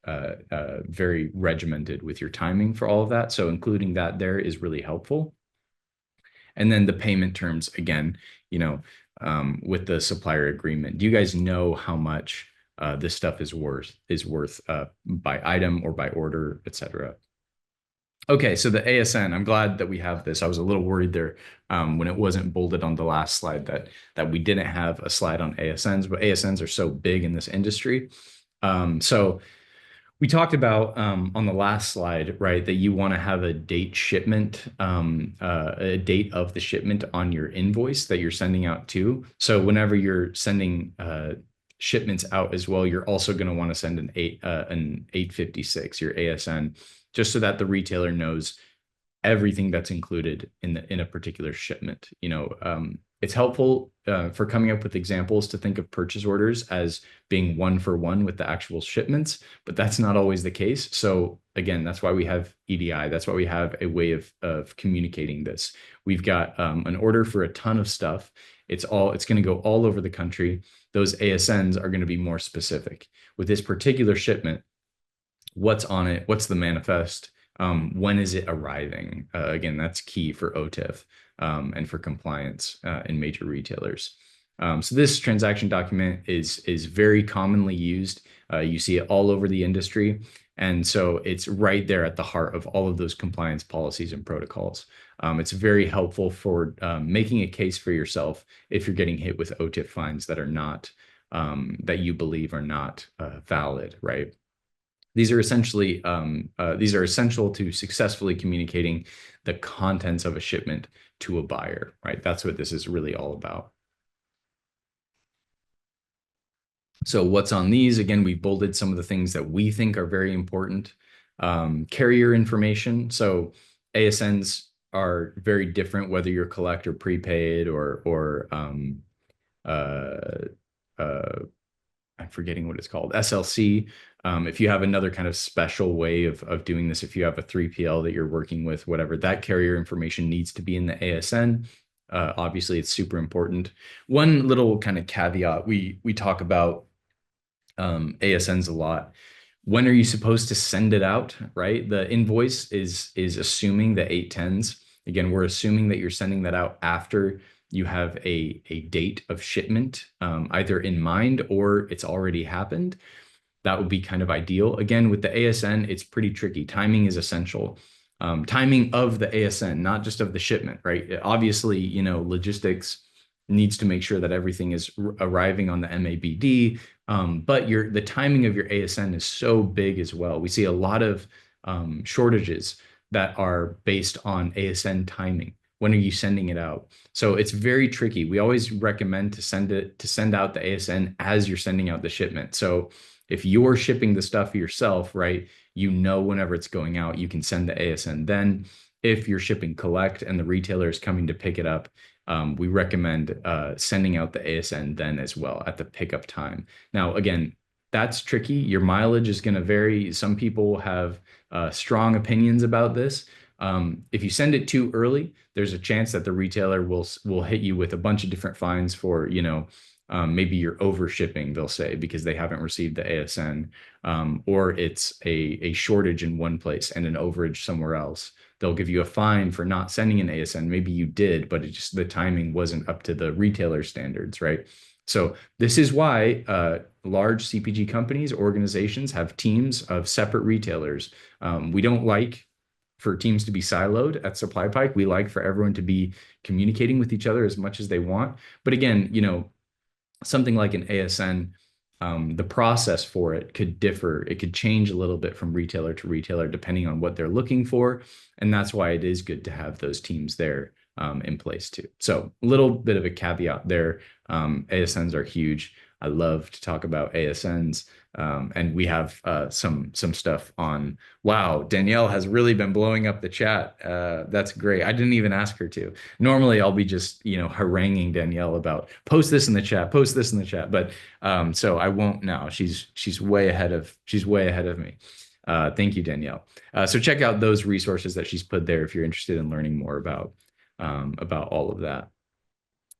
very regimented with your timing for all of that. So including that there is really helpful. And then the payment terms, again, with the supplier agreement. Do you guys know how much this stuff is worth by item or by order, etc.? Okay, so the ASN, I'm glad that we have this. I was a little worried there when it wasn't bolded on the last slide that we didn't have a slide on ASNs, but ASNs are so big in this industry. So we talked about on the last slide, right, that you want to have a date shipment, a date of the shipment on your invoice that you're sending out to. So whenever you're sending shipments out as well, you're also going to want to send an 856, your ASN, just so that the retailer knows everything that's included in a particular shipment. It's helpful for coming up with examples to think of purchase orders as being one for one with the actual shipments, but that's not always the case. So again, that's why we have EDI. That's why we have a way of communicating this. We've got an order for a ton of stuff. It's going to go all over the country. Those ASNs are going to be more specific. With this particular shipment, what's on it? What's the manifest? When is it arriving? Again, that's key for OTIF and for compliance in major retailers. So this transaction document is very commonly used. You see it all over the industry. And so it's right there at the heart of all of those compliance policies and protocols. It's very helpful for making a case for yourself if you're getting hit with OTIF fines that are not, that you believe are not valid, right? These are essentially essential to successfully communicating the contents of a shipment to a buyer, right? That's what this is really all about. So what's on these? Again, we bolded some of the things that we think are very important. Carrier information. So ASNs are very different, whether you're collect or prepaid or I'm forgetting what it's called, SLC. If you have another kind of special way of doing this, if you have a 3PL that you're working with, whatever, that carrier information needs to be in the ASN. Obviously, it's super important. One little kind of caveat, we talk about ASNs a lot. When are you supposed to send it out, right? The invoice is assuming the 810s. Again, we're assuming that you're sending that out after you have a date of shipment, either in mind or it's already happened. That would be kind of ideal. Again, with the ASN, it's pretty tricky. Timing is essential. Timing of the ASN, not just of the shipment, right? Obviously, logistics needs to make sure that everything is arriving on the MABD. But the timing of your ASN is so big as well. We see a lot of shortages that are based on ASN timing. When are you sending it out? So it's very tricky. We always recommend to send out the ASN as you're sending out the shipment. So if you're shipping the stuff yourself, right, whenever it's going out, you can send the ASN then. If you're shipping collect and the retailer is coming to pick it up, we recommend sending out the ASN then as well at the pickup time. Now, again, that's tricky. Your mileage is going to vary. Some people have strong opinions about this. If you send it too early, there's a chance that the retailer will hit you with a bunch of different fines for, maybe you're over shipping, they'll say, because they haven't received the ASN, or it's a shortage in one place and an overage somewhere else. They'll give you a fine for not sending an ASN. Maybe you did, but the timing wasn't up to the retailer standards, right? So this is why large CPG companies, organizations have teams of separate retailers. We don't like for teams to be siloed at SupplyPike. We like for everyone to be communicating with each other as much as they want. But again, something like an ASN, the process for it could differ. It could change a little bit from retailer to retailer depending on what they're looking for. And that's why it is good to have those teams there in place too. So a little bit of a caveat there. ASNs are huge. I love to talk about ASNs. And we have some stuff on. Wow, Danielle has really been blowing up the chat. That's great. I didn't even ask her to. Normally, I'll be just haranguing Danielle about post this in the chat, post this in the chat. But so I won't now. She's way ahead of me. Thank you, Danielle. So check out those resources that she's put there if you're interested in learning more about all of that.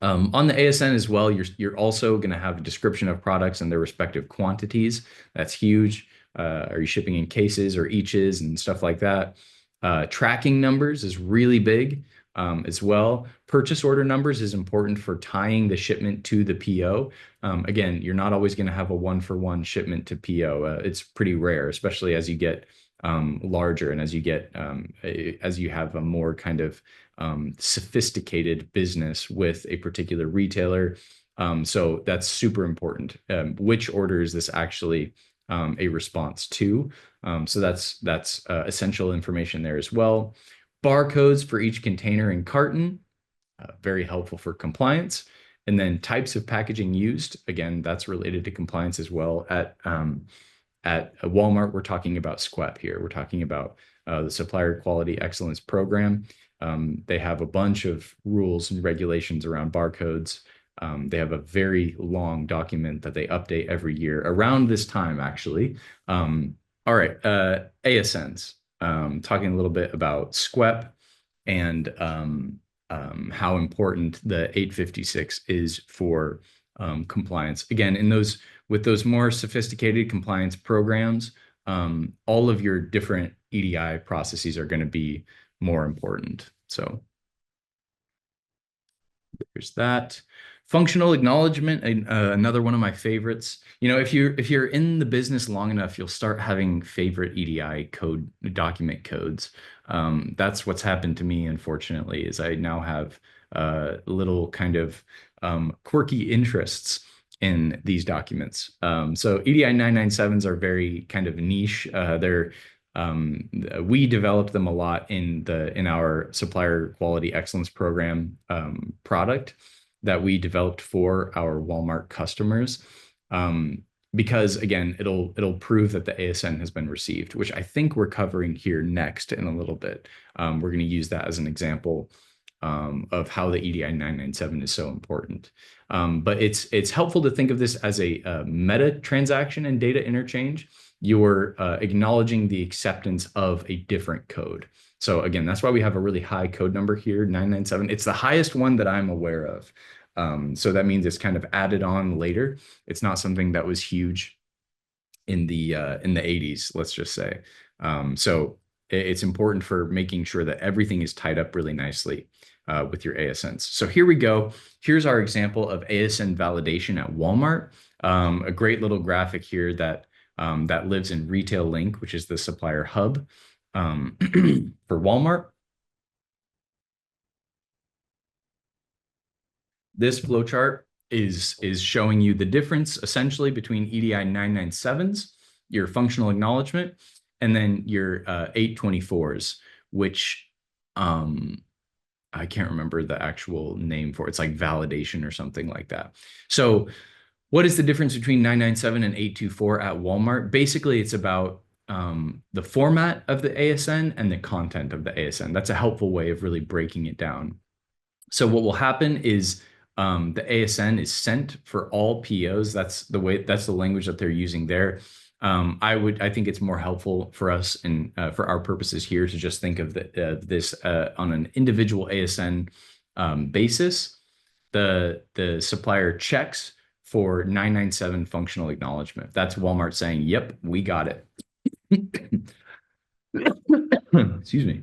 On the ASN as well, you're also going to have a description of products and their respective quantities. That's huge. Are you shipping in cases or eaches and stuff like that? Tracking numbers is really big as well. Purchase order numbers is important for tying the shipment to the PO. Again, you're not always going to have a one-for-one shipment to PO. It's pretty rare, especially as you get larger and as you have a more kind of sophisticated business with a particular retailer. So that's super important. Which order is this actually a response to? So that's essential information there as well. Barcodes for each container and carton, very helpful for compliance. And then types of packaging used, again, that's related to compliance as well. At Walmart, we're talking about SQEP here. We're talking about the Supplier Quality Excellence Program. They have a bunch of rules and regulations around barcodes. They have a very long document that they update every year around this time, actually. All right, ASNs. Talking a little bit about SQEP and how important the 856 is for compliance. Again, with those more sophisticated compliance programs, all of your different EDI processes are going to be more important. So there's that. Functional acknowledgement, another one of my favorites. If you're in the business long enough, you'll start having favorite EDI document codes. That's what's happened to me, unfortunately, is I now have little kind of quirky interests in these documents. So EDI 997s are very kind of niche. We developed them a lot in our Supplier Quality Excellence Program product that we developed for our Walmart customers. Because again, it'll prove that the ASN has been received, which I think we're covering here next in a little bit. We're going to use that as an example of how the EDI 997 is so important. But it's helpful to think of this as a meta transaction and data interchange. You're acknowledging the acceptance of a different code. So again, that's why we have a really high code number here, 997. It's the highest one that I'm aware of. So that means it's kind of added on later. It's not something that was huge in the 80s, let's just say. So it's important for making sure that everything is tied up really nicely with your ASNs. So here we go. Here's our example of ASN validation at Walmart. A great little graphic here that lives in Retail Link, which is the supplier hub for Walmart. This flowchart is showing you the difference essentially between EDI 997s, your functional acknowledgement, and then your 824s, which I can't remember the actual name for it. It's like validation or something like that. So what is the difference between 997 and 824 at Walmart? Basically, it's about the format of the ASN and the content of the ASN. That's a helpful way of really breaking it down. So what will happen is the ASN is sent for all POs. That's the language that they're using there. I think it's more helpful for us and for our purposes here to just think of this on an individual ASN basis. The supplier checks for 997 functional acknowledgement. That's Walmart saying, "Yep, we got it." Excuse me.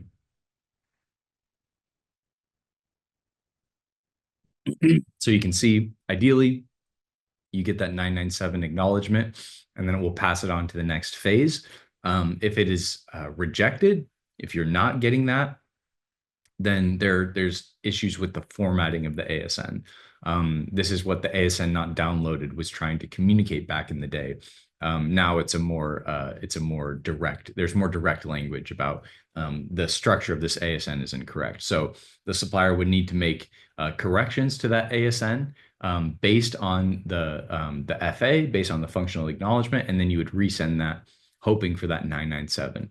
So you can see, ideally, you get that 997 acknowledgement, and then it will pass it on to the next phase. If it is rejected, if you're not getting that, then there's issues with the formatting of the ASN. This is what the ASN not downloaded was trying to communicate back in the day. Now it's a more direct, there's more direct language about the structure of this ASN is incorrect. So the supplier would need to make corrections to that ASN based on the FA, based on the functional acknowledgement, and then you would resend that, hoping for that 997.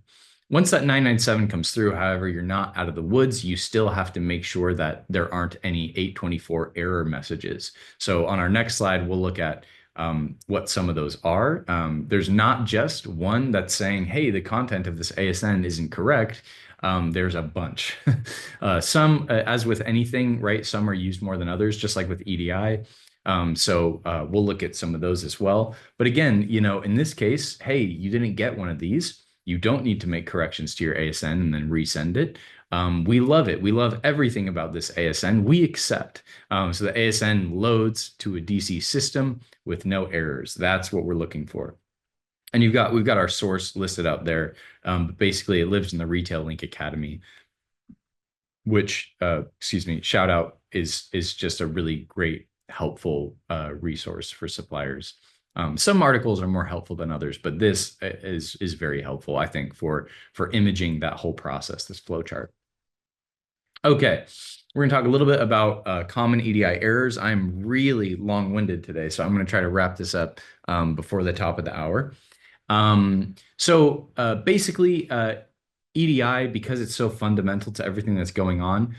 Once that 997 comes through, however, you're not out of the woods. You still have to make sure that there aren't any 824 error messages. So on our next slide, we'll look at what some of those are. There's not just one that's saying, hey, the content of this ASN isn't correct. There's a bunch. Some, as with anything, right? Some are used more than others, just like with EDI. So we'll look at some of those as well. But again, in this case, hey, you didn't get one of these. You don't need to make corrections to your ASN and then resend it. We love it. We love everything about this ASN. We accept. So the ASN loads to a DC system with no errors. That's what we're looking for. And we've got our source listed out there. But basically, it lives in the Retail Link Academy, which, shout out, is just a really great, helpful resource for suppliers. Some articles are more helpful than others, but this is very helpful, I think, for imaging that whole process, this flowchart. Okay, we're going to talk a little bit about common EDI errors. I'm really long-winded today, so I'm going to try to wrap this up before the top of the hour. Basically, EDI, because it's so fundamental to everything that's going on,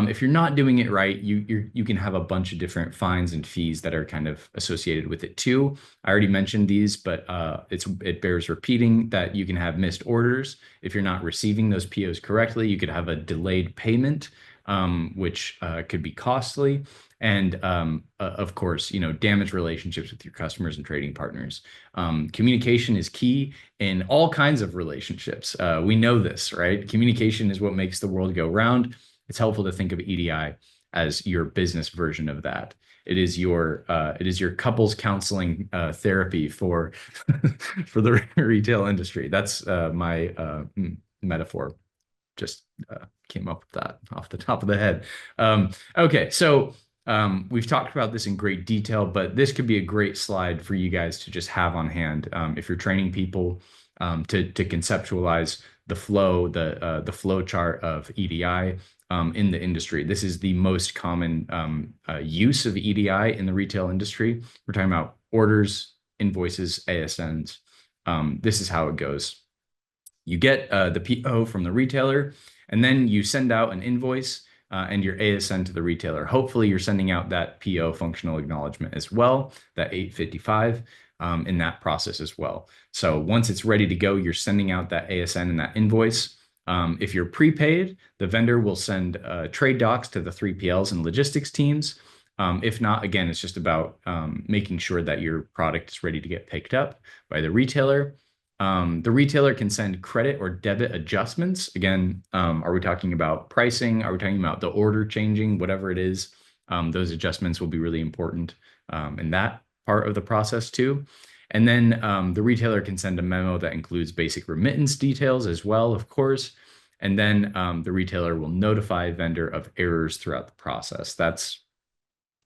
if you're not doing it right, you can have a bunch of different fines and fees that are kind of associated with it too. I already mentioned these, but it bears repeating that you can have missed orders. If you're not receiving those POs correctly, you could have a delayed payment, which could be costly. And of course, damage relationships with your customers and trading partners. Communication is key in all kinds of relationships. We know this, right? Communication is what makes the world go round. It's helpful to think of EDI as your business version of that. It is your couples counseling therapy for the retail industry. That's my metaphor. Just came up with that off the top of the head. Okay, so we've talked about this in great detail, but this could be a great slide for you guys to just have on hand if you're training people to conceptualize the flow chart of EDI in the industry. This is the most common use of EDI in the retail industry. We're talking about orders, invoices, ASNs. This is how it goes. You get the PO from the retailer, and then you send out an invoice and your ASN to the retailer. Hopefully, you're sending out that PO functional acknowledgement as well, that 855 in that process as well. So once it's ready to go, you're sending out that ASN and that invoice. If you're prepaid, the vendor will send trade docs to the 3PLs and logistics teams. If not, again, it's just about making sure that your product is ready to get picked up by the retailer. The retailer can send credit or debit adjustments. Again, are we talking about pricing? Are we talking about the order changing? Whatever it is, those adjustments will be really important in that part of the process too. And then the retailer can send a memo that includes basic remittance details as well, of course. And then the retailer will notify vendor of errors throughout the process. That's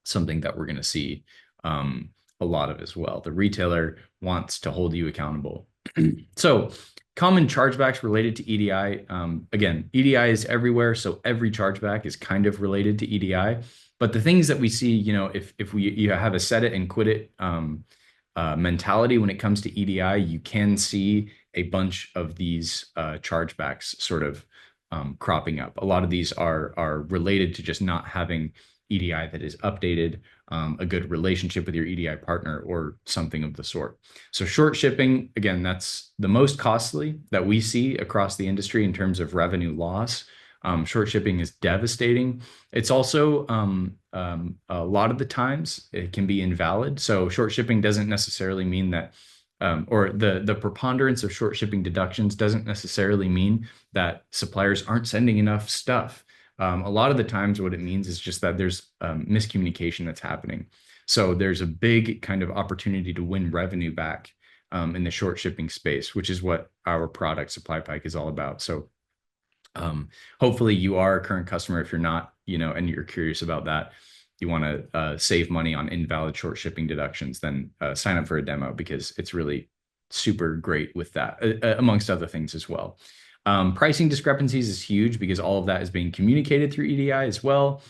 something that we're going to see a lot of as well. The retailer wants to hold you accountable. So common chargebacks related to EDI. Again, EDI is everywhere, so every chargeback is kind of related to EDI. But the things that we see, if you have a set it and quit it mentality when it comes to EDI, you can see a bunch of these chargebacks sort of cropping up. A lot of these are related to just not having EDI that is updated, a good relationship with your EDI partner, or something of the sort. So short shipping, again, that's the most costly that we see across the industry in terms of revenue loss. Short shipping is devastating. It's also a lot of the times it can be invalid. So short shipping doesn't necessarily mean that, or the preponderance of short shipping deductions doesn't necessarily mean that suppliers aren't sending enough stuff. A lot of the times what it means is just that there's miscommunication that's happening. So there's a big kind of opportunity to win revenue back in the short shipping space, which is what our product SupplyPike is all about. So hopefully you are a current customer. If you're not, and you're curious about that, you want to save money on invalid short shipping deductions, then sign up for a demo, because it's really super great with that, amongst other things as well. Pricing discrepancies is huge because all of that is being communicated through EDI as well.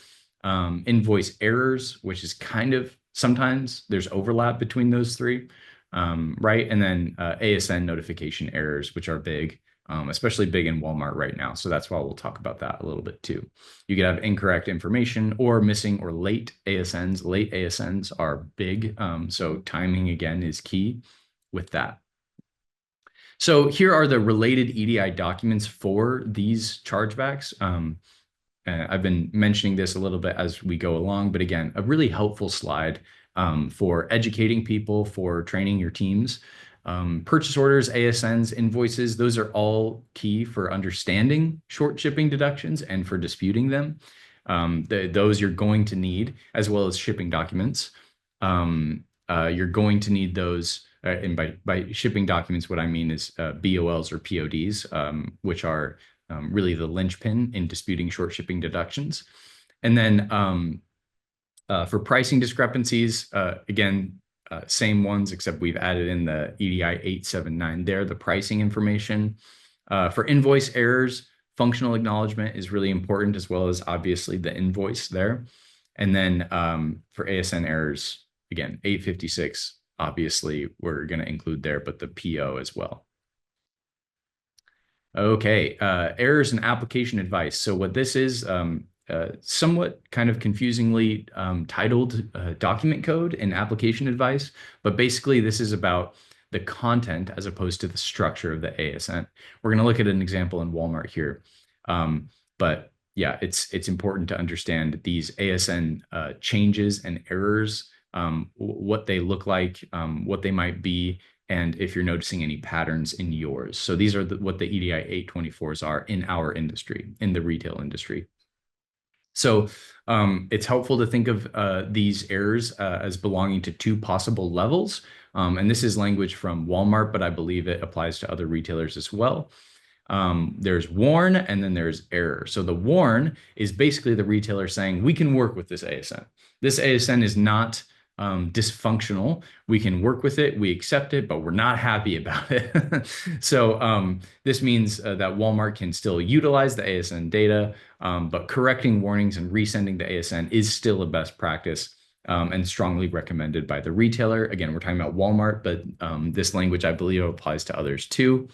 Invoice errors, which is kind of, sometimes there's overlap between those three, right? And then ASN notification errors, which are big, especially big in Walmart right now. So that's why we'll talk about that a little bit too. You could have incorrect information or missing or late ASNs. Late ASNs are big. So timing, again, is key with that. So here are the related EDI documents for these chargebacks. I've been mentioning this a little bit as we go along, but again, a really helpful slide for educating people, for training your teams. Purchase orders, ASNs, invoices, those are all key for understanding short shipping deductions and for disputing them. Those you're going to need, as well as shipping documents. You're going to need those. And by shipping documents, what I mean is BOLs or PODs, which are really the linchpin in disputing short shipping deductions. And then for pricing discrepancies, again, same ones, except we've added in the EDI 879 there, the pricing information. For invoice errors, functional acknowledgement is really important, as well as obviously the invoice there. And then for ASN errors, again, 856, obviously we're going to include there, but the PO as well. Okay, errors and application advice. So what this is, somewhat kind of confusingly titled document code and application advice, but basically this is about the content as opposed to the structure of the ASN. We're going to look at an example in Walmart here, but yeah, it's important to understand these ASN changes and errors, what they look like, what they might be, and if you're noticing any patterns in yours. So these are what the EDI 824s are in our industry, in the retail industry. So it's helpful to think of these errors as belonging to two possible levels. And this is language from Walmart, but I believe it applies to other retailers as well. There's warn, and then there's error. So the warn is basically the retailer saying, we can work with this ASN. This ASN is not dysfunctional. We can work with it, we accept it, but we're not happy about it. So this means that Walmart can still utilize the ASN data, but correcting warnings and resending the ASN is still a best practice and strongly recommended by the retailer. Again, we're talking about Walmart, but this language, I believe, applies to others too.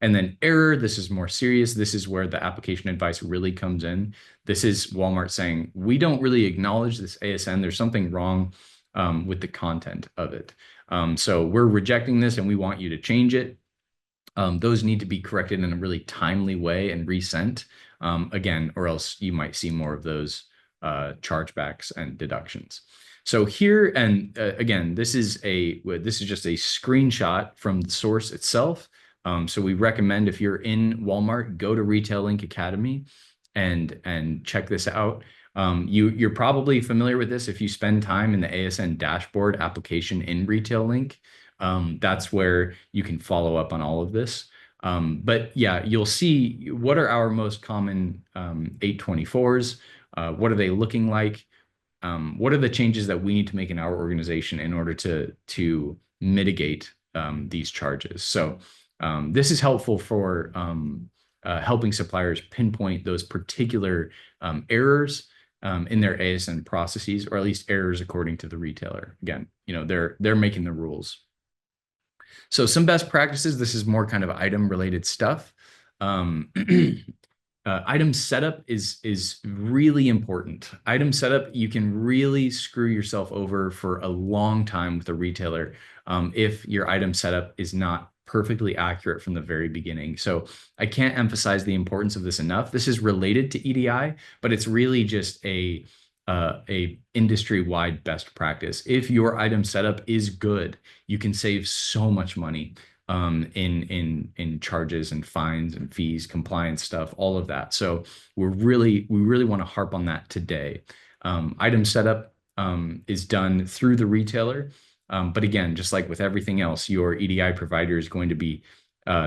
And then error, this is more serious. This is where the application advice really comes in. This is Walmart saying, we don't really acknowledge this ASN. There's something wrong with the content of it. So we're rejecting this and we want you to change it. Those need to be corrected in a really timely way and resent, again, or else you might see more of those chargebacks and deductions. So here, and again, this is just a screenshot from the source itself. So we recommend, if you're in Walmart, go to Retail Link Academy and check this out. You're probably familiar with this if you spend time in the ASN dashboard application in Retail Link. That's where you can follow up on all of this. But yeah, you'll see what are our most common 824s. What are they looking like? what are the changes that we need to make in our organization in order to mitigate these charges? So this is helpful for helping suppliers pinpoint those particular errors in their ASN processes, or at least errors according to the retailer. Again, they're making the rules. So some best practices, this is more kind of item related stuff. Item setup is really important. Item setup, you can really screw yourself over for a long time with a retailer if your item setup is not perfectly accurate from the very beginning. So I can't emphasize the importance of this enough. This is related to EDI, but it's really just a industry-wide best practice. If your item setup is good, you can save so much money in charges and fines and fees, compliance stuff, all of that. So we really want to harp on that today. Item setup is done through the retailer. But again, just like with everything else, your EDI provider is going to be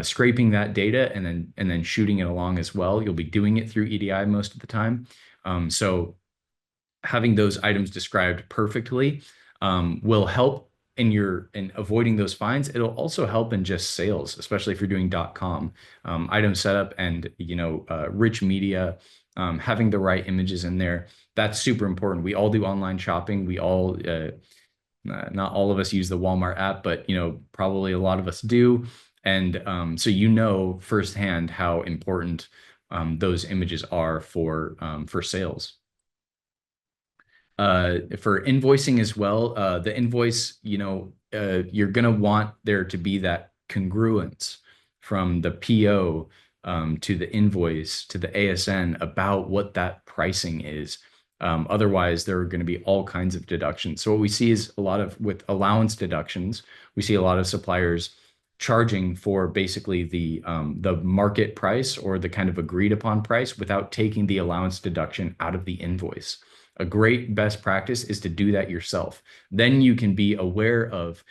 scraping that data and then shooting it along as well. You'll be doing it through EDI most of the time. So having those items described perfectly will help in avoiding those fines. It'll also help in just sales, especially if you're doing .com item setup and rich media, having the right images in there. That's super important. We all do online shopping. We all not all of us use the Walmart app, but probably a lot of us do. And so firsthand how important those images are for sales. For invoicing as well, the invoice, you're going to want there to be that congruence from the PO to the invoice to the ASN about what that pricing is. Otherwise, there are going to be all kinds of deductions. So what we see is with allowance deductions, we see a lot of suppliers charging for basically the market price or the kind of agreed upon price without taking the allowance deduction out of the invoice. A great best practice is to do that yourself. Then you can be aware of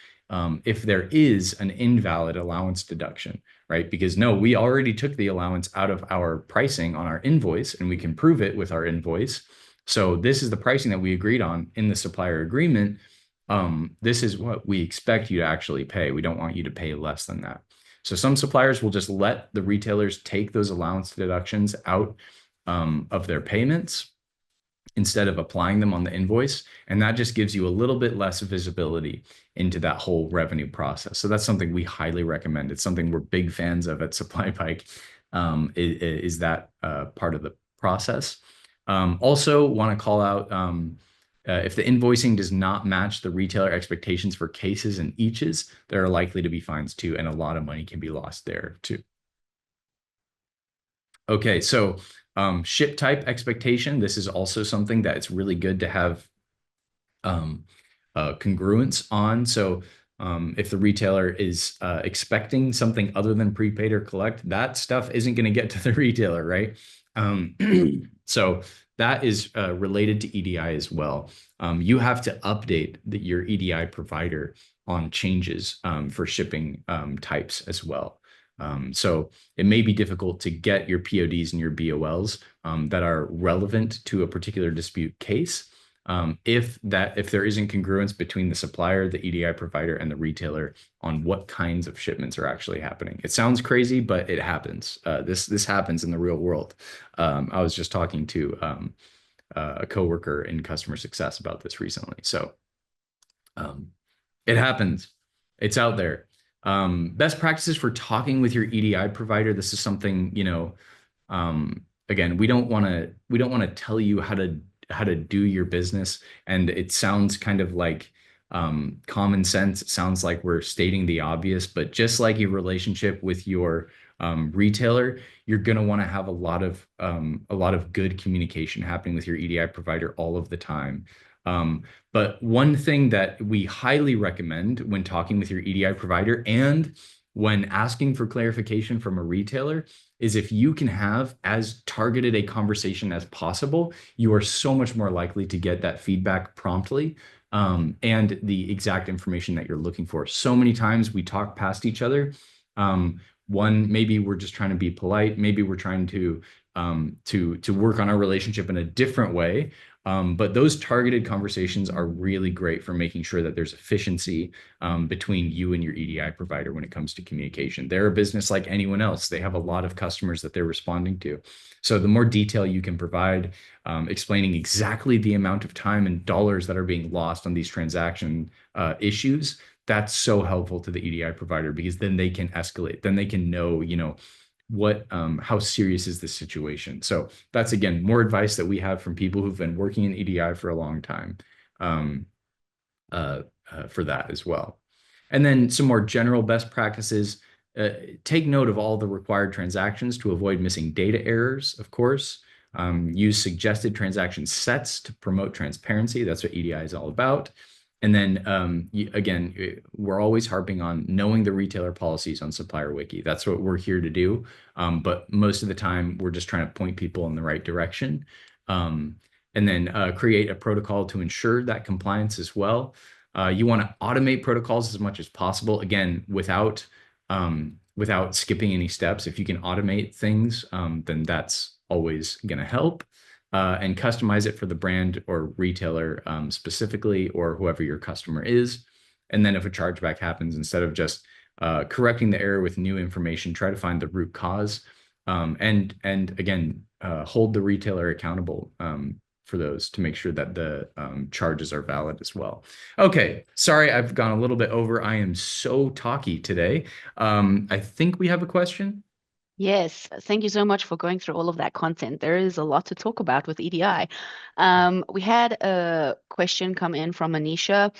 if there is an invalid allowance deduction, right? Because no, we already took the allowance out of our pricing on our invoice and we can prove it with our invoice. So this is the pricing that we agreed on in the supplier agreement. This is what we expect you to actually pay. We don't want you to pay less than that. So some suppliers will just let the retailers take those allowance deductions out of their payments instead of applying them on the invoice. And that just gives you a little bit less visibility into that whole revenue process. So that's something we highly recommend. It's something we're big fans of at SupplyPike, is that part of the process. Also want to call out if the invoicing does not match the retailer expectations for cases and eaches, there are likely to be fines too, and a lot of money can be lost there too. Okay, so ship type expectation. This is also something that it's really good to have congruence on. So if the retailer is expecting something other than prepaid or collect, that stuff isn't going to get to the retailer, right? So that is related to EDI as well. You have to update your EDI provider on changes for shipping types as well. So it may be difficult to get your PODs and your BOLs that are relevant to a particular dispute case. If there isn't congruence between the supplier, the EDI provider, and the retailer on what kinds of shipments are actually happening. It sounds crazy, but it happens. This happens in the real world. I was just talking to a coworker in customer success about this recently. So it happens. It's out there. Best practices for talking with your EDI provider. This is something, again, we don't want to tell you how to do your business. And it sounds kind of like common sense. It sounds like we're stating the obvious, but just like your relationship with your retailer, you're going to want to have a lot of good communication happening with your EDI provider all of the time. But one thing that we highly recommend when talking with your EDI provider and when asking for clarification from a retailer is if you can have as targeted a conversation as possible, you are so much more likely to get that feedback promptly and the exact information that you're looking for. So many times we talk past each other. Maybe we're just trying to be polite. Maybe we're trying to work on our relationship in a different way. But those targeted conversations are really great for making sure that there's efficiency between you and your EDI provider when it comes to communication. They're a business like anyone else. They have a lot of customers that they're responding to. So the more detail you can provide, explaining exactly the amount of time and dollars that are being lost on these transaction issues, that's so helpful to the EDI provider, because then they can escalate. Then they can know, what how serious is this situation. So that's, again, more advice that we have from people who've been working in EDI for a long time, for that as well. And then some more general best practices. Take note of all the required transactions to avoid missing data errors, of course. Use suggested transaction sets to promote transparency. That's what EDI is all about. And then, again, we're always harping on knowing the retailer policies on Supplier Wiki. That's what we're here to do. But most of the time, we're just trying to point people in the right direction. And then create a protocol to ensure that compliance as well. You want to automate protocols as much as possible. Again, without skipping any steps. If you can automate things, then that's always going to help. And customize it for the brand or retailer specifically, or whoever your customer is. And then if a chargeback happens, instead of just correcting the error with new information, try to find the root cause. And again, hold the retailer accountable for those, to make sure that the charges are valid as well. Okay, sorry, I've gone a little bit over. I am so talky today. I think we have a question. Yes, thank you so much for going through all of that content. There is a lot to talk about with EDI. We had a question come in from Anisha.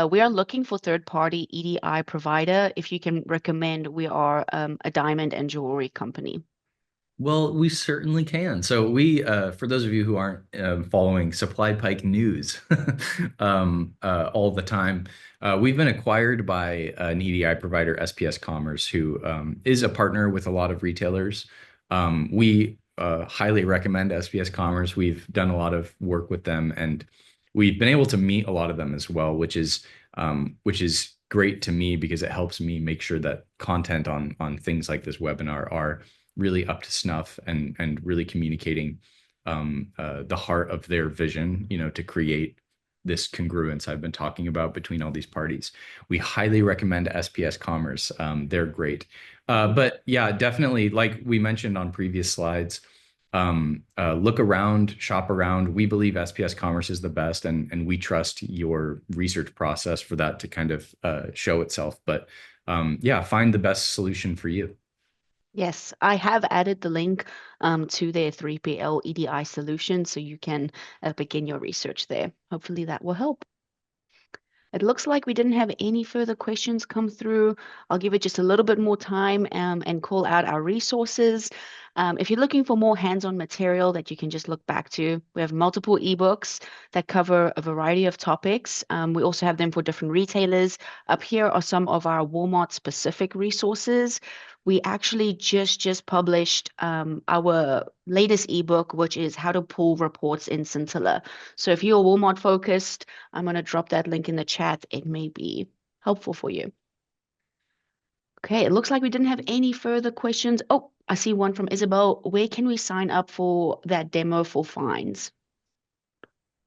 We are looking for third-party EDI provider. If you can recommend, we are a diamond and jewelry company. Well, we certainly can. So we, for those of you who aren't following Supply Pike news all the time, we've been acquired by an EDI provider, SPS Commerce, who is a partner with a lot of retailers. We highly recommend SPS Commerce. We've done a lot of work with them, and we've been able to meet a lot of them as well, which is great to me, because it helps me make sure that content on things like this webinar are really up to snuff and really communicating the heart of their vision, to create this congruence I've been talking about between all these parties. We highly recommend SPS Commerce. They're great. But yeah, definitely, like we mentioned on previous slides, look around, shop around. We believe SPS Commerce is the best, and we trust your research process for that to kind of show itself. But yeah, find the best solution for you. Yes, I have added the link to their 3PL EDI solution, so you can begin your research there. Hopefully that will help. It looks like we didn't have any further questions come through. I'll give it just a little bit more time and call out our resources. If you're looking for more hands-on material that you can just look back to, we have multiple ebooks that cover a variety of topics. We also have them for different retailers. Up here are some of our Walmart-specific resources. We actually just published our latest ebook, which is how to pull reports in Scintilla. So if you're Walmart focused, I'm going to drop that link in the chat. It may be helpful for you. Okay, it looks like we didn't have any further questions. Oh, I see one from Isabel. Where can we sign up for that demo for fines?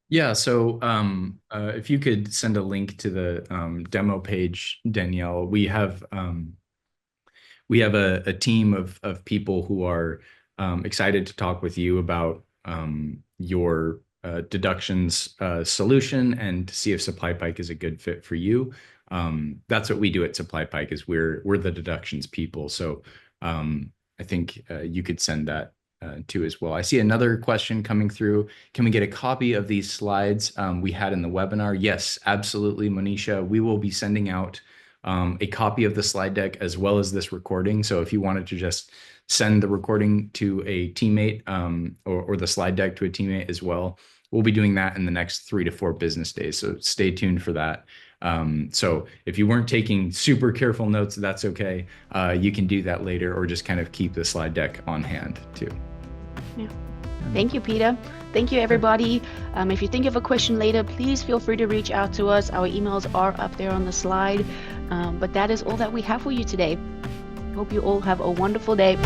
Yeah, so if you could send a link to the demo page, Danielle, we have a team of people who are excited to talk with you about your deductions solution, and to see if Supply Pike is a good fit for you. That's what we do at Supply Pike, is we're the deductions people. So I think you could send that too as well. I see another question coming through. Can we get a copy of these slides we had in the webinar? Yes, absolutely, Monisha. We will be sending out a copy of the slide deck as well as this recording. So if you wanted to just send the recording to a teammate or the slide deck to a teammate as well, we'll be doing that in the next 3 to 4 business days. So stay tuned for that. So if you weren't taking super careful notes, that's okay. You can do that later, or just kind of keep the slide deck on hand too. Yeah. Thank you, Peter. Thank you, everybody. If you think of a question later, please feel free to reach out to us. Our emails are up there on the slide. But that is all that we have for you today. Hope you all have a wonderful day.